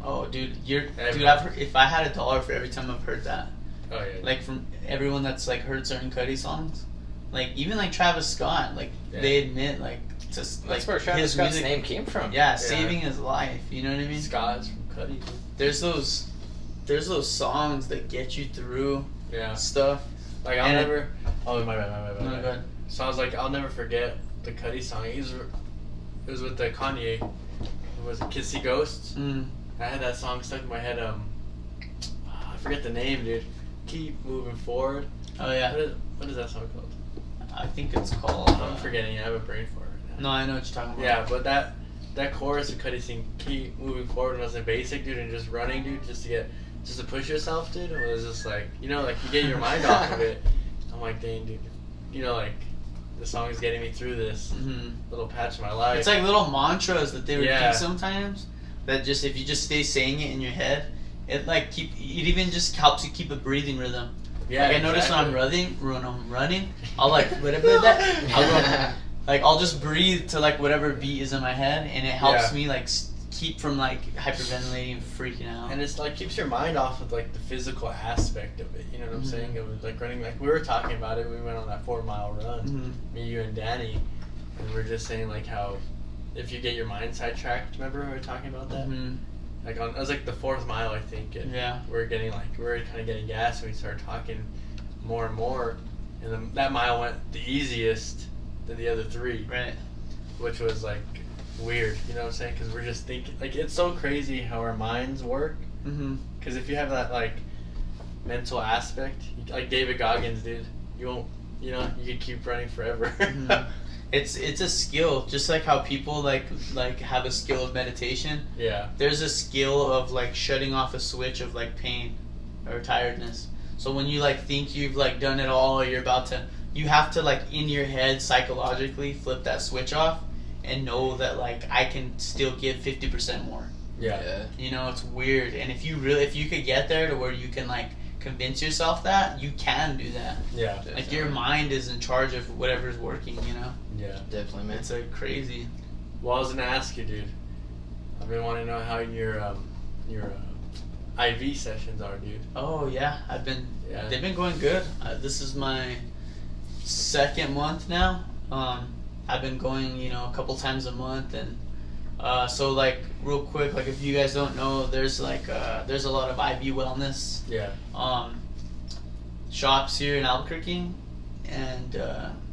Oh, dude, I've heard, if I had $1 for every time I've heard that. Oh yeah. Like from everyone that's like heard certain Cudi songs, like even like Travis Scott, like they admit like just like that's where Travis Scott's name came from. Yeah, saving his life. You know what I mean? Scott's from Cudi. There's those songs that get you through stuff. Like I'll never. Oh my bad. No, go ahead. So I was like, I'll never forget the Cudi song. It was with the Kanye. It was Kissy Ghosts. I had that song stuck in my head. I forget the name, dude. Keep moving forward. Oh yeah. What is that song called? I think it's called. I'm forgetting. I have a brain for it right now. No, I know what you're talking about. Yeah, but that chorus of Cudi sing "Keep moving forward" was a basic, dude, and just running, dude, just to push yourself, dude. It was just like you get your mind off of it. I'm like, dang, dude. Like the song is getting me through this little patch of my life. It's like little mantras that they repeat sometimes. That just if you just stay saying it in your head, it even just helps you keep a breathing rhythm. Yeah, like I notice when I'm running, I'll like I'll just breathe to like whatever beat is in my head, and it helps me like keep from like hyperventilating and freaking out. And it's like keeps your mind off of like the physical aspect of it. You know what I'm saying? It was like running. Like we were talking about it. We went on that 4-mile run. Me, you, and Danny, and we're just saying like how if you get your mind sidetracked. Remember we were talking about that? Like it was like the 4th mile, I think. And we're kind of getting gas, and we started talking more and more, and then that mile went the easiest than the other 3. Right. Which was like weird, you know what I'm saying? Because we're just thinking, like, it's so crazy how our minds work. Because if you have that like mental aspect, like David Goggins, dude, you won't, you know, you could keep running forever. It's a skill, just like how people like have a skill of meditation. Yeah. There's a skill of like shutting off a switch of like pain or tiredness. So when you like think you've like done it all, or you're about to, you have to like in your head psychologically flip that switch off and know that like I can still give 50% more. Yeah. You know, it's weird. And if you could get there to where you can like convince yourself that, you can do that. Yeah. Like Definitely. your mind is in charge of whatever's working, you know? Yeah. Definitely, man. It's like crazy. Well, I was gonna ask you, dude. I've been wanting to know how your IV sessions are, dude. Oh yeah, they've been going good. This is my 2nd month now. I've been going, you know, a couple times a month, and so like real quick, like if you guys don't know, there's like there's a lot of IV wellness shops here in Albuquerque, and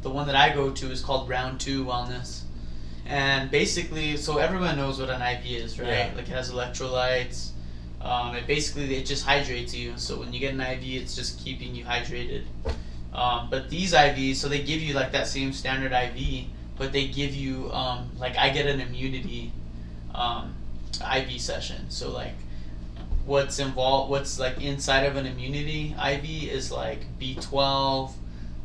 the one that I go to is called Round 2 Wellness, and basically, so everyone knows what an IV is, right? Yeah. Like it has electrolytes. It just hydrates you. So when you get an IV, it's just keeping you hydrated. But these IVs, so they give you like that same standard IV, but they give you like I get an immunity IV session. So like what's like inside of an immunity IV is like B12,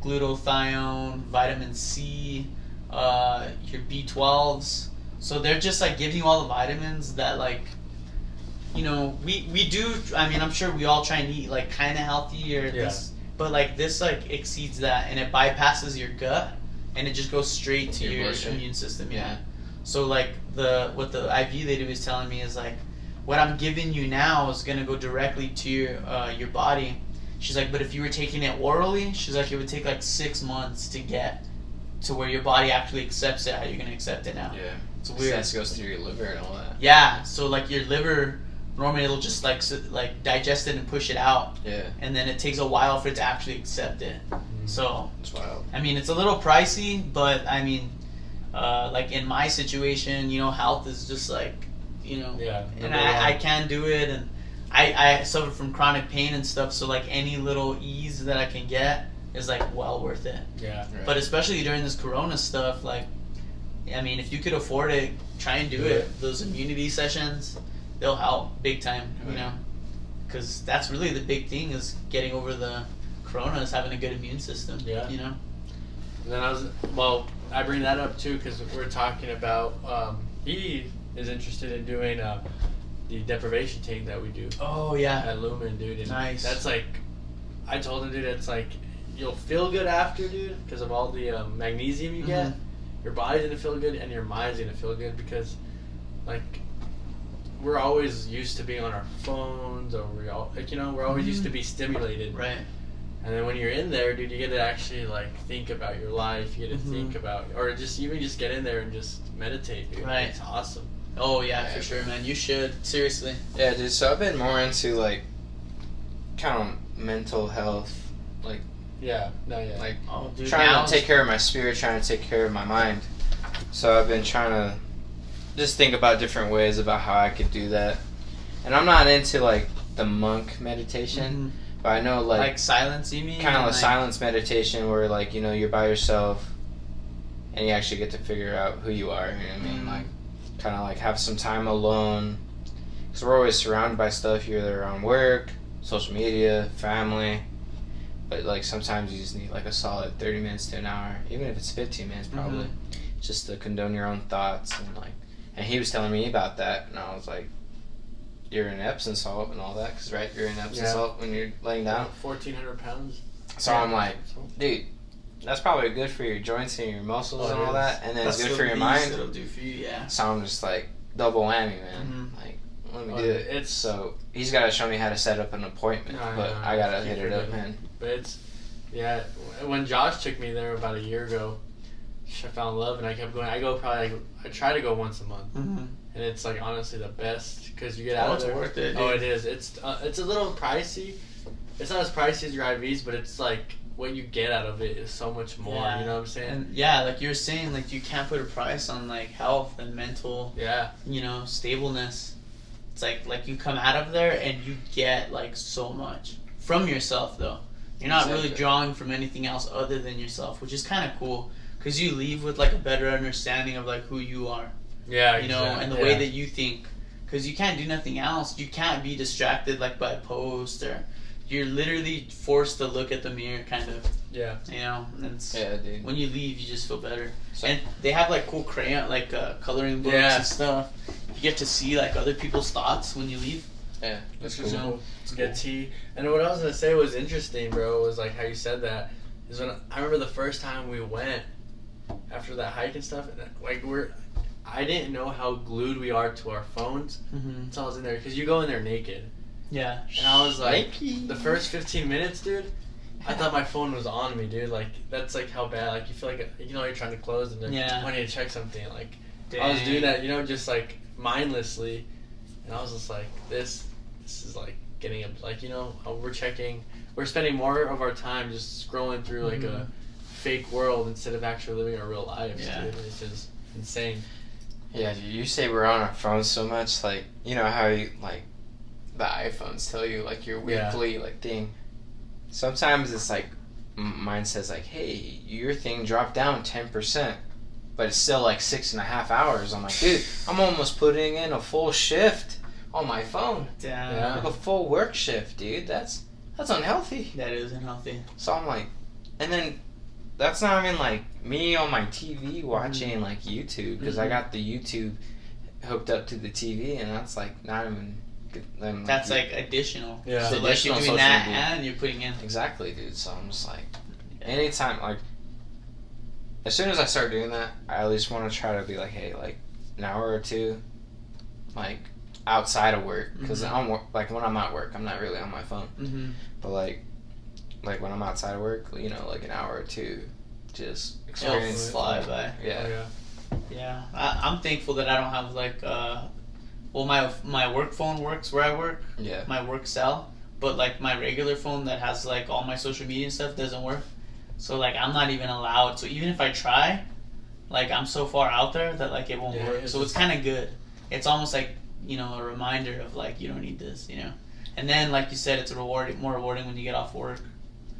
glutathione, vitamin C, your B12s. So they're just like giving you all the vitamins that like, you know, we do. I mean, I'm sure we all try and eat like kind of healthy or this, but like this like exceeds that, and it bypasses your gut, and it just goes straight to your immune system. Yeah. So like what the IV lady was telling me is like, what I'm giving you now is gonna go directly to your body. She's like, but if you were taking it orally, she's like, it would take like 6 months to get to where your body actually accepts it. How you're gonna accept it now? Yeah. It's weird. It goes through your liver and all that. Yeah. So like your liver. Normally it'll just like digest it and push it out. Yeah. And then it takes a while for it to actually accept it. So it's wild. I mean, it's a little pricey, but I mean, like in my situation, you know, health is just like, you know, and I can do it, and I suffer from chronic pain and stuff. So like any little ease that I can get is like well worth it. Yeah. Right. But especially during this Corona stuff, like, I mean, if you could afford it, try and do it. Those immunity sessions. They'll help big time, you know, because that's really the big thing is getting over the corona is having a good immune system. Yeah. You know. And then I bring that up too because we're talking about he is interested in doing the deprivation tank that we do. Oh yeah. At Lumen, dude. And nice. That's like, I told him, dude, it's like you'll feel good after, dude, because of all the magnesium you get. Your body's gonna feel good and your mind's gonna feel good because, like, we're always used to being on our phones, or we're always used to be stimulated. Right. And then when you're in there, dude, you get to actually like think about your life. You get to think about, or just even just get in there and just meditate, dude. Right. It's awesome. Oh yeah, for sure, man. You should seriously. Yeah, dude. So I've been more into like kind of mental health, like like trying to take care of my spirit, trying to take care of my mind. So I've been trying to just think about different ways about how I could do that. And I'm not into like the monk meditation, but I know like silence, you mean? Kind of like silence meditation where like, you know, you're by yourself and you actually get to figure out who you are, you know what I mean? Like kind of like have some time alone, because we're always surrounded by stuff, either on work, social media, family, but like sometimes you just need like a solid 30 minutes to an hour, even if it's 15 minutes probably, just to condone your own thoughts. And like, and he was telling me about that, and I was like, you're in Epsom salt and all that, because right, you're in Epsom salt when you're laying down. 1,400 pounds. So I'm like, dude, that's probably good for your joints and your muscles and all that, and then it's good for your mind. It'll do for you, yeah. So I'm just like, double whammy, man. Mhm. Like, let me do it. So he's got to show me how to set up an appointment, but I got to hit it up, man. But yeah, when Josh took me there about a year ago, I found love, and I kept going. I try to go once a month, and it's like honestly the best because you get out of there. It's worth it, dude. Oh, it is. It's a little pricey. It's not as pricey as your IVs, but it's like what you get out of it is so much more. Yeah. You know what I'm saying? And like you're saying, like you can't put a price on like health and mental, stableness. It's like you come out of there and you get like so much from yourself though. You're not really drawing from anything else other than yourself, which is kind of cool because you leave with like a better understanding of like who you are. Yeah, you know, and the way that you think, because you can't do nothing else. You can't be distracted like by a post or. You're literally forced to look at the mirror, kind of. Yeah. You know, and dude. When you leave, you just feel better. And they have like cool crayon, like coloring books and stuff. You get to see like other people's thoughts when you leave. Yeah, that's cool. cool. Get tea. And what I was gonna say was interesting, bro. Was like how you said that. Is when I remember the first time we went after that hike and stuff. And like I didn't know how glued we are to our phones until I was in there, because you go in there naked. Yeah. And I was like, the first 15 minutes, dude, I thought my phone was on me, dude. Like, that's like how bad, like, you feel like, you're trying to close and then wanting to check something. Like, I was doing that, just like mindlessly. And I was just like, this is like getting, like, we're spending more of our time just scrolling through like a fake world instead of actually living our real lives, dude. It's just insane. Yeah, dude, you say we're on our phones so much, like, you know how you, like, the iPhones tell you like your weekly like thing. Sometimes it's like mine says like, hey, your thing dropped down 10%, but it's still like 6.5 hours. I'm like, dude, I'm almost putting in a full shift on my phone. Damn. Like a full work shift, dude. That's unhealthy. That is unhealthy. So I'm like, and then that's not even like me on my TV watching like YouTube, because I got the YouTube hooked up to the TV, and that's like not even. That's like additional. Yeah. So like you're doing that and you're putting in. Exactly, dude. So I'm just like, anytime, like, as soon as I start doing that, I at least want to try to be like, hey, like, an hour or two, like, outside of work. Because like, when I'm at work, I'm not really on my phone. But like when I'm outside of work, like an hour or two, just experience. It'll fly by. Yeah. Yeah. I'm thankful that I don't have like, well, my work phone works where I work. Yeah. My work cell. But, like, my regular phone that has, like, all my social media and stuff doesn't work. So, like, I'm not even allowed. So, even if I try, like, I'm so far out there that, like, it won't work. So, it's kind of good. It's almost like, a reminder of, like, you don't need this, And then, like you said, it's more rewarding when you get off work.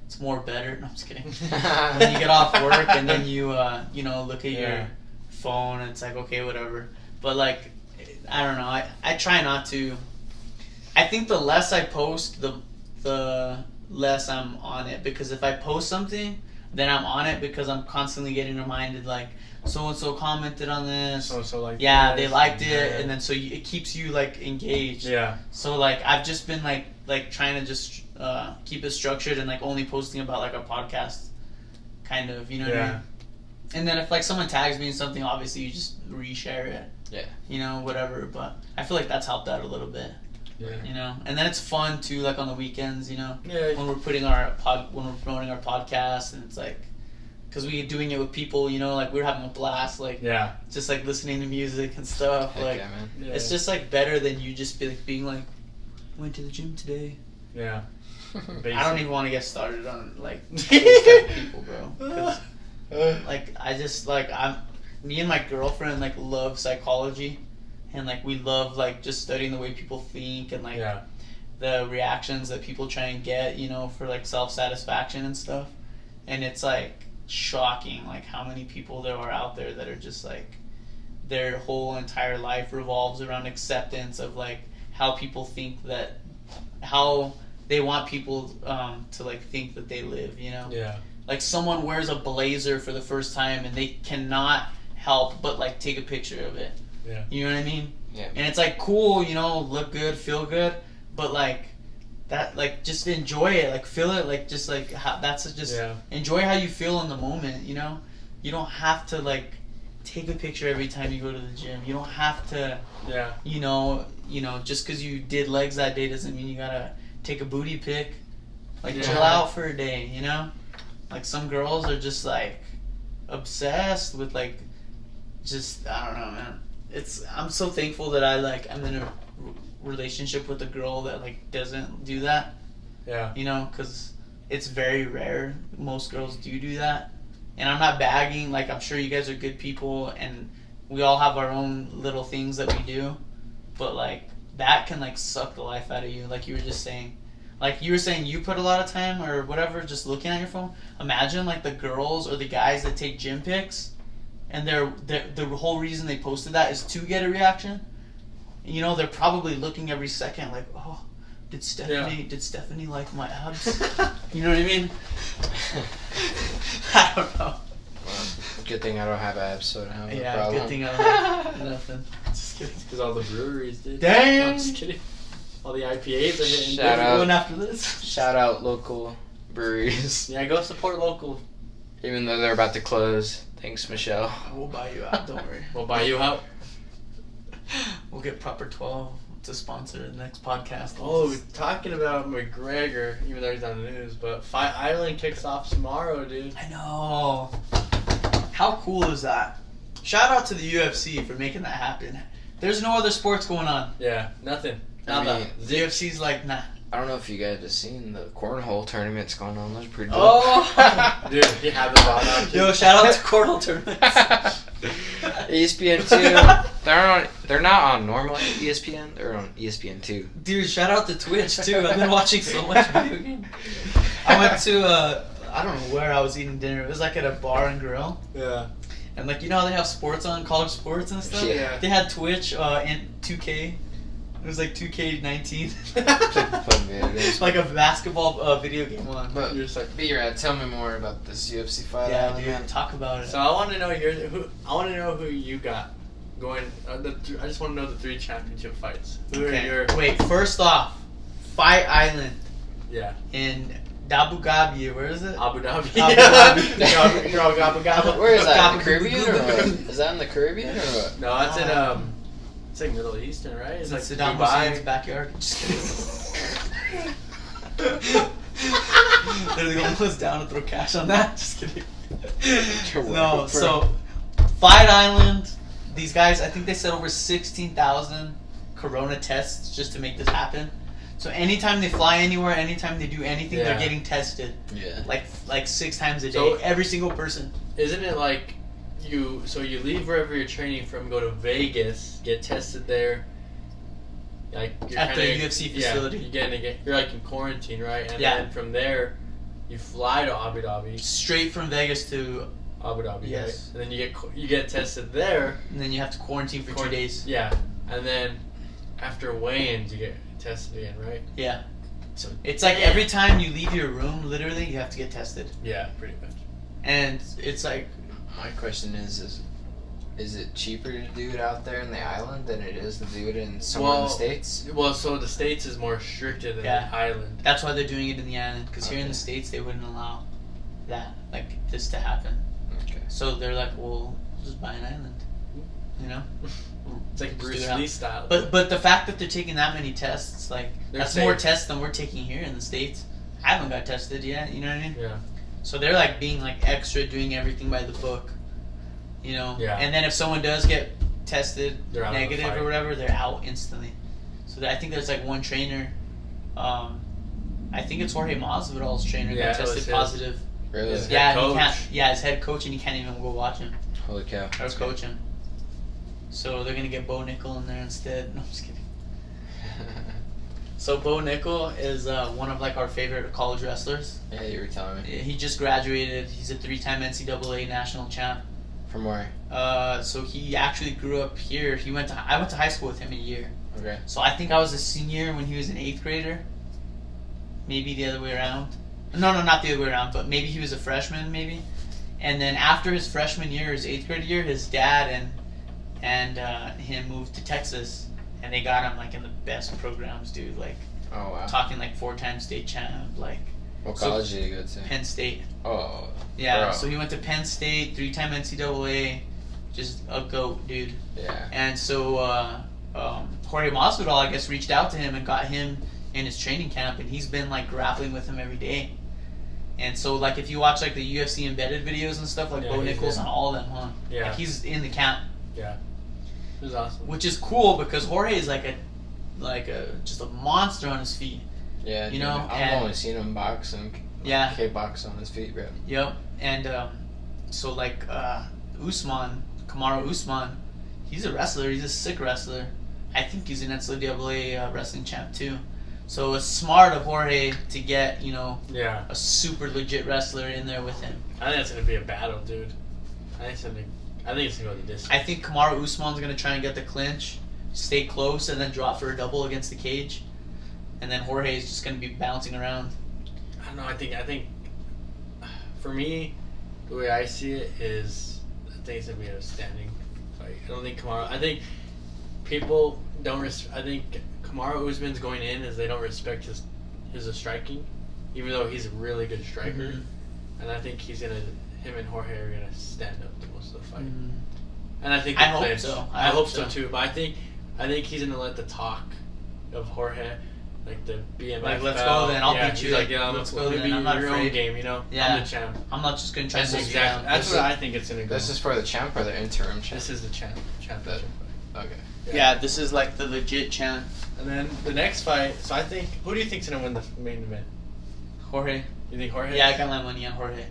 It's more better. No, I'm just kidding. When you get off work and then you, look at your phone and it's like, okay, whatever. But, like, I don't know. I try not to. I think the less I post, the less I'm on it. Because if I post something, then I'm on it because I'm constantly getting reminded, like, so-and-so commented on this. So-and-so liked this. They liked it. And then so it keeps you, like, engaged. Yeah. So, like, I've just been, like trying to just keep it structured and, like, only posting about, like, a podcast. Kind of, you know what I mean? And then if, like, someone tags me in something, obviously you just reshare it. Yeah. Whatever, but I feel like that's helped out a little bit. Yeah. And then it's fun too, like on the weekends, Yeah. when we're promoting our podcast, and it's like, because we're doing it with people, like we're having a blast, like just like listening to music and stuff. Heck like, yeah, man. It's just like better than you just being like, went to the gym today. Yeah. I don't even want to get started on like those kind of people, bro. 'Cause, like I just like me and my girlfriend like love psychology, and like we love like just studying the way people think and like the reactions that people try and get, for like self-satisfaction and stuff. And it's like shocking like how many people there are out there that are just like their whole entire life revolves around acceptance of like how people think how they want people to like think that they live, like someone wears a blazer for the first time and they cannot help but like take a picture of it. Yeah. You know what I mean? Yeah. And it's like cool, look good, feel good, but like that, like just enjoy it, like feel it, like just like enjoy how you feel in the moment. You don't have to like take a picture every time you go to the gym. You don't have to. Yeah. You know, just because you did legs that day doesn't mean you gotta take a booty pic. Like, chill out for a day, you know? Like, some girls are just, like, obsessed with, like, just, I don't know, man. I'm so thankful that I'm in a relationship with a girl that, like, doesn't do that. Yeah. You know, because it's very rare. Most girls do that. And I'm not bagging. Like, I'm sure you guys are good people, and we all have our own little things that we do. But, like, that can, like, suck the life out of you, like you were just saying. Like, you were saying you put a lot of time or whatever just looking at your phone. Imagine, like, the girls or the guys that take gym pics, and the whole reason they posted that is to get a reaction. You know, they're probably looking every second, like, oh, did Stephanie like my abs? You know what I mean? I don't know. Well, good thing I don't have abs, so I don't have a problem. Yeah, good thing I don't have nothing. Just kidding. Because all the breweries did. Damn! No, I'm just kidding. All the IPAs are hitting. Shout out. Going after this. Shout out local breweries. Yeah, go support local. Even though they're about to close. Thanks, Michelle. We'll buy you out, don't worry. We'll buy you out. We'll get Proper 12 to sponsor the next podcast. Oh, talking about McGregor, even though he's on the news, but Fight Island kicks off tomorrow, dude. I know. How cool is that? Shout out to the UFC for making that happen. There's no other sports going on. Yeah, nothing. I mean, the UFC's like, nah. I don't know if you guys have seen the cornhole tournaments going on. Those are pretty dope. Oh! Dude, you have the bot on. Yo, shout out to cornhole tournaments. ESPN2. They're not on normal ESPN. They're on ESPN2. Dude, shout out to Twitch too. I've been watching so much video games. I went to I don't know where I was eating dinner. It was like at a bar and grill. Yeah. And like, you know how they have sports on, college sports and stuff? Yeah. They had Twitch and 2K. It was like 2K19. Fun video games. Like a basketball video game one. But You're just like, B-Rad, tell me more about this UFC fight. Yeah, dude, talk about it. so I want to know who you got going. I just want to know the 3 championship fights. Who are your? Wait, first off, Fight Island Yeah. in Abu Dhabi. Where is it? Abu Dhabi. Abu Dhabi. You're all Abu Dhabi. Where is that? In the Caribbean or what? Is that in the Caribbean or what? No, that's in it's like Middle Eastern, right? It's like Saddam Dubai. Hussein's backyard. Just kidding. Literally almost down to throw cash on that. Just kidding. No, so Fight Island, these guys, I think they said over 16,000 corona tests just to make this happen. So anytime they fly anywhere, anytime they do anything, they're getting tested. Yeah. Like 6 times a day. So, every single person. Isn't it like you leave wherever you're training from, go to Vegas, get tested there. Like you're At the UFC facility. You're like in quarantine, right? And then from there, you fly to Abu Dhabi. Straight from Vegas to Abu Dhabi, yes. Right? And then you get tested there. And then you have to quarantine for 2 days. Yeah, and then after weigh-ins, you get tested again, right? Yeah. So it's like every time you leave your room, literally, you have to get tested. Yeah, pretty much. And it's like. My question is it cheaper to do it out there in the island than it is to do it in somewhere in the States? Well, so the States is more restricted than the island. That's why they're doing it in the island, because here in the States they wouldn't allow that, like, this to happen. Okay. So they're like, well, just buy an island, you know? It's like Bruce Lee style. But the fact that they're taking that many tests, like, that's safe. more tests than we're taking here in the States. I haven't got tested yet, you know what I mean? Yeah. So they're like being like extra, doing everything by the book, you know? Yeah. And then if someone does get tested negative or whatever, they're out instantly. So I think there's like one trainer, I think it's Jorge Masvidal's trainer that tested positive. Really? His his head coach, and he can't even go watch him. Holy cow. Or coach him. So they're gonna get Bo Nickel in there instead. No, I'm just kidding. So Bo Nickel is one of like our favorite college wrestlers. Yeah, you were telling me. He just graduated. He's a 3-time NCAA national champ. From where? So he actually grew up here. I went to high school with him a year. Okay. So I think I was a senior when he was an 8th grader. Maybe the other way around. No, not the other way around, but maybe he was a freshman, maybe. And then after his freshman year, his 8th grade year, his dad and him moved to Texas. And they got him like in the best programs, dude. Like, oh wow, talking like 4-time state champ. Like, what college did he go to? Penn State. Oh, yeah. bro. So he went to Penn State, 3-time NCAA, just a goat, dude. Yeah. And so Jorge Masvidal, I guess, reached out to him and got him in his training camp, and he's been like grappling with him every day. And so, like, if you watch like the UFC embedded videos and stuff, like Bo Nichols and all of them, huh? Yeah. Like, he's in the camp. Yeah. It was awesome. Which is cool because Jorge is like just a monster on his feet. Yeah. You know, I've only seen him box and kickbox on his feet, bro. Yep. And so like Kamaru Usman, he's a wrestler. He's a sick wrestler. I think he's an NCAA wrestling champ too. So it's smart of Jorge to get, you know, a super legit wrestler in there with him. I think it's gonna be a battle, dude. I think it's gonna go the distance. I think Kamaru Usman's gonna try and get the clinch, stay close, and then drop for a double against the cage, and then Jorge is just gonna be bouncing around. I don't know. I think for me, the way I see it is, I think it's gonna be a standing fight. I don't think Kamaru. I think people don't. I think Kamaru Usman's going in as they don't respect his striking, even though he's a really good striker. Mm-hmm. And I think him and Jorge are gonna stand up the most of the fight. Mm-hmm. And I think I hope so. I hope so too. But I think he's gonna let the talk of Jorge, like the BMF. Like, let's go then. I'll beat you. Like, let's go then. I'm not your own game, you know. Yeah. I'm the champ. I'm not just gonna try to exactly. That's what I think it's gonna go. This is for the champ or the interim champ? This is the championship fight. Okay. Yeah, this is like the legit champ. And then the next fight. So I think, who do you think's gonna win the main event? Jorge. You think Jorge? Yeah, I got my money on Jorge.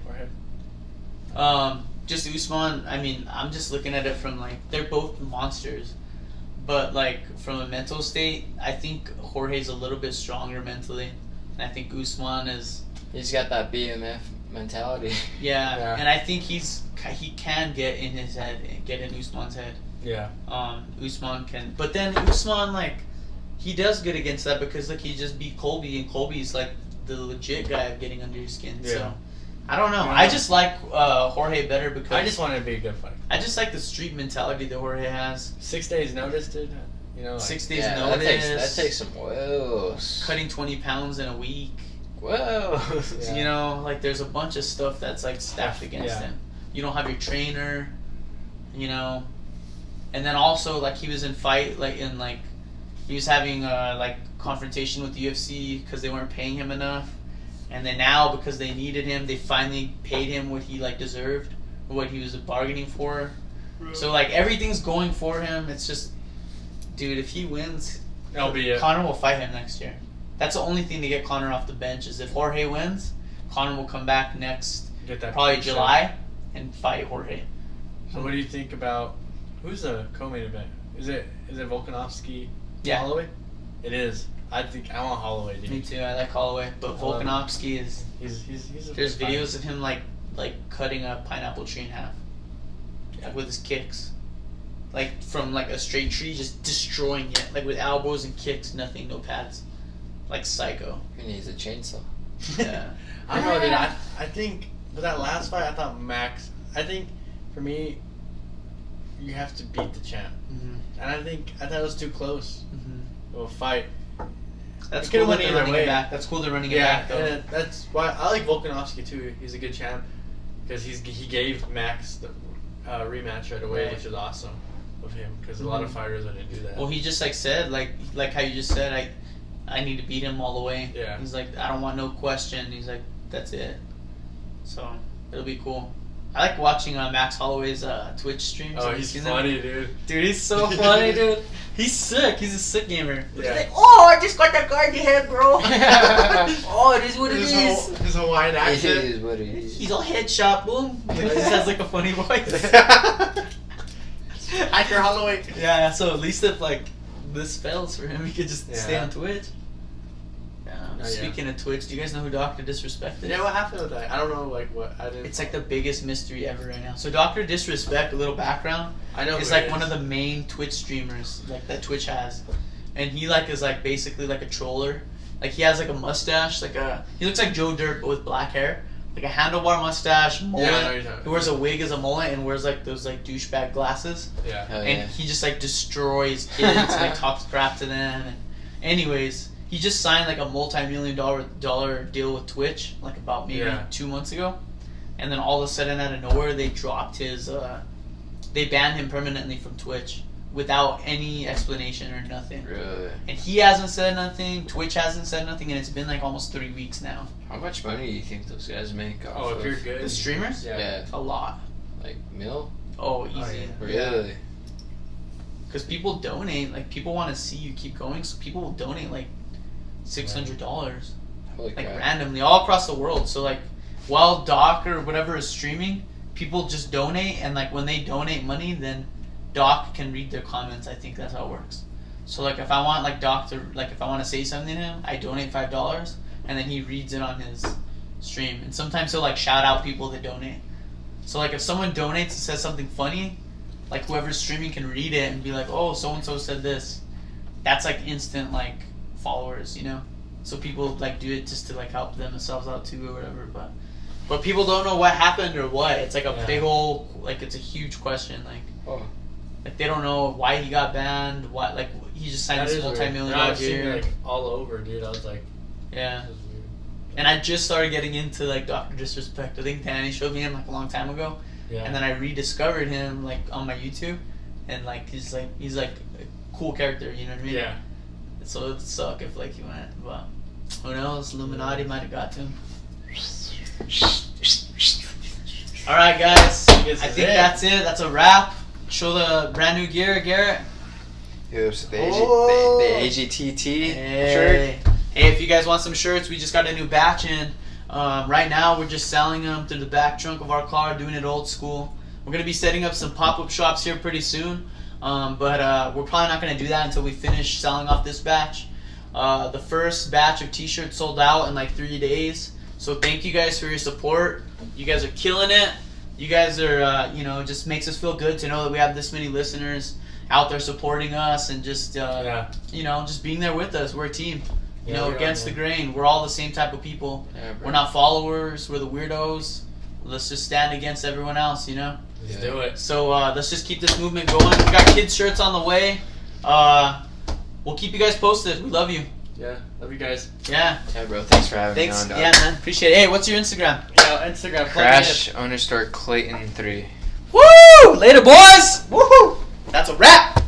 Just Usman, I mean, I'm just looking at it from like, they're both monsters. But like, from a mental state, I think Jorge's a little bit stronger mentally. And I think Usman is... He's got that BMF mentality. Yeah, and I think he can get in his head, get in Usman's head. Yeah. Usman can... But then Usman, like, he does good against that because, like, he just beat Colby, and Colby's like the legit guy of getting under your skin. Yeah. So, I don't know. I just like Jorge better because... I just want it to be a good fight. I just like the street mentality that Jorge has. 6 days notice, dude. You know, like, 6 days notice. That takes some whoa. Cutting 20 pounds in a week. Whoa. Yeah. You know, like, there's a bunch of stuff that's, like, stacked against him. You don't have your trainer, you know. And then also, like, he was in fight, like, he was having, like, confrontation with the UFC because they weren't paying him enough. And then now, because they needed him, they finally paid him what he, like, deserved, or what he was bargaining for. Right. So, like, everything's going for him. It's just, dude, if he wins, Conor will fight him next year. That's the only thing to get Conor off the bench is if Jorge wins, Conor will come back next, probably July, and fight Jorge. So what do you think about, who's the co-main event? Is it Volkanovski? Yeah. Holloway? It is. I want Holloway, dude. Me too. I like Holloway, but Volkanovski is. He's there's videos of him like cutting a pineapple tree in half, like with his kicks, like from like a straight tree, just destroying it, like with elbows and kicks, nothing, no pads, like psycho. He needs a chainsaw. Yeah. I don't know, dude. I think with that last fight, I thought Max. I think for me, you have to beat the champ, and I thought it was too close of a fight. That's cool that they're running it back. That's cool they're running it back, though. And that's why I like Volkanovski, too. He's a good champ. Because he gave Max the rematch right away, which is awesome of him. Because a lot of fighters wouldn't do that. Well, he just, like, said, like how you just said, I need to beat him all the way. Yeah. He's like, I don't want no question. He's like, that's it. So, it'll be cool. I like watching Max Holloway's Twitch streams. Oh, he's funny, dude. Dude, he's so funny, dude. He's sick. He's a sick gamer. Yeah. He's like, oh, I just got that guard in your head, bro. Oh, it is what it is. His Hawaiian accent. It is what it is. He's all headshot, boom. He just has like a funny voice. Hiker Holloway. Yeah, so at least if like this fails for him, he could just stay on Twitch. Speaking of Twitch, do you guys know who Dr. Disrespect is? Yeah, what happened with that? I don't know, like, what, I didn't... It's like the biggest mystery ever right now. So Dr. Disrespect, a little background, I know is like one of the main Twitch streamers, like, that Twitch has. And he, like, is, like, basically, like, a troller. Like, he has, like, a mustache, he looks like Joe Dirt, but with black hair. Like, a handlebar mustache, mullet. Yeah, I know you're talking. He wears a wig as a mullet and wears, like, those, like, douchebag glasses. Yeah. And he just, like, destroys kids, like, talks crap to them. And anyways... He just signed like a multi-million-dollar deal with Twitch, like about maybe 2 months ago, and then all of a sudden, out of nowhere, they dropped his they banned him permanently from Twitch without any explanation or nothing. Really? And he hasn't said nothing. Twitch hasn't said nothing, and it's been like almost 3 weeks now. How much money do you think those guys make off Oh, if of you're good. The streamers? Yeah. A lot. Like mil? Oh, easy. Oh, Really? Because people donate, like people want to see you keep going, so people will donate like $600, Holy like crap. randomly all across the world. So like while Doc or whatever is streaming, people just donate, and like when they donate money, then Doc can read their comments. I think that's how it works. So like if I want like Doc to like if I want to say something to him, I donate $5, and then he reads it on his stream. And sometimes he'll like shout out people that donate. So like if someone donates and says something funny, like whoever's streaming can read it and be like, oh, so and so said this. That's like instant like followers, you know. So people like do it just to like help themselves out too or whatever. But people don't know what happened or what. It's like a big old like it's a huge question. Like they don't know why he got banned. What like he just signed this multi-million-dollar deal. Like all over, dude. I was like, yeah. this is weird. And I just started getting into like Dr. Disrespect. I think Danny showed me him like a long time ago. Yeah. And then I rediscovered him like on my YouTube, and like he's like a cool character, you know what I mean? Yeah. So it'd suck if like he went, but who knows? Illuminati might have got to him. All right, guys. I think that's it. That's a wrap. Show the brand new gear, Garrett. Here's the AGTT Hey. shirt. Hey, if you guys want some shirts, we just got a new batch in. Right now, we're just selling them through the back trunk of our car, doing it old school. We're going to be setting up some pop-up shops here pretty soon, but we're probably not going to do that until we finish selling off this batch. The first batch of t-shirts sold out in like 3 days, so thank you guys for your support. You guys are killing it. You guys are, just makes us feel good to know that we have this many listeners out there supporting us and just, just being there with us. We're a team. Against the grain. We're all the same type of people. Yeah, we're not followers. We're the weirdos. Let's just stand against everyone else, Let's do it. So let's just keep this movement going. We got kids' shirts on the way. We'll keep you guys posted. We love you. Yeah, love you guys. Yeah. Yeah, bro. Thanks for having me on, dog. Yeah, man. Appreciate it. Hey, what's your Instagram? Yeah, Instagram. Crash_Clayton3. Woo! Later, boys. Woohoo! That's a wrap.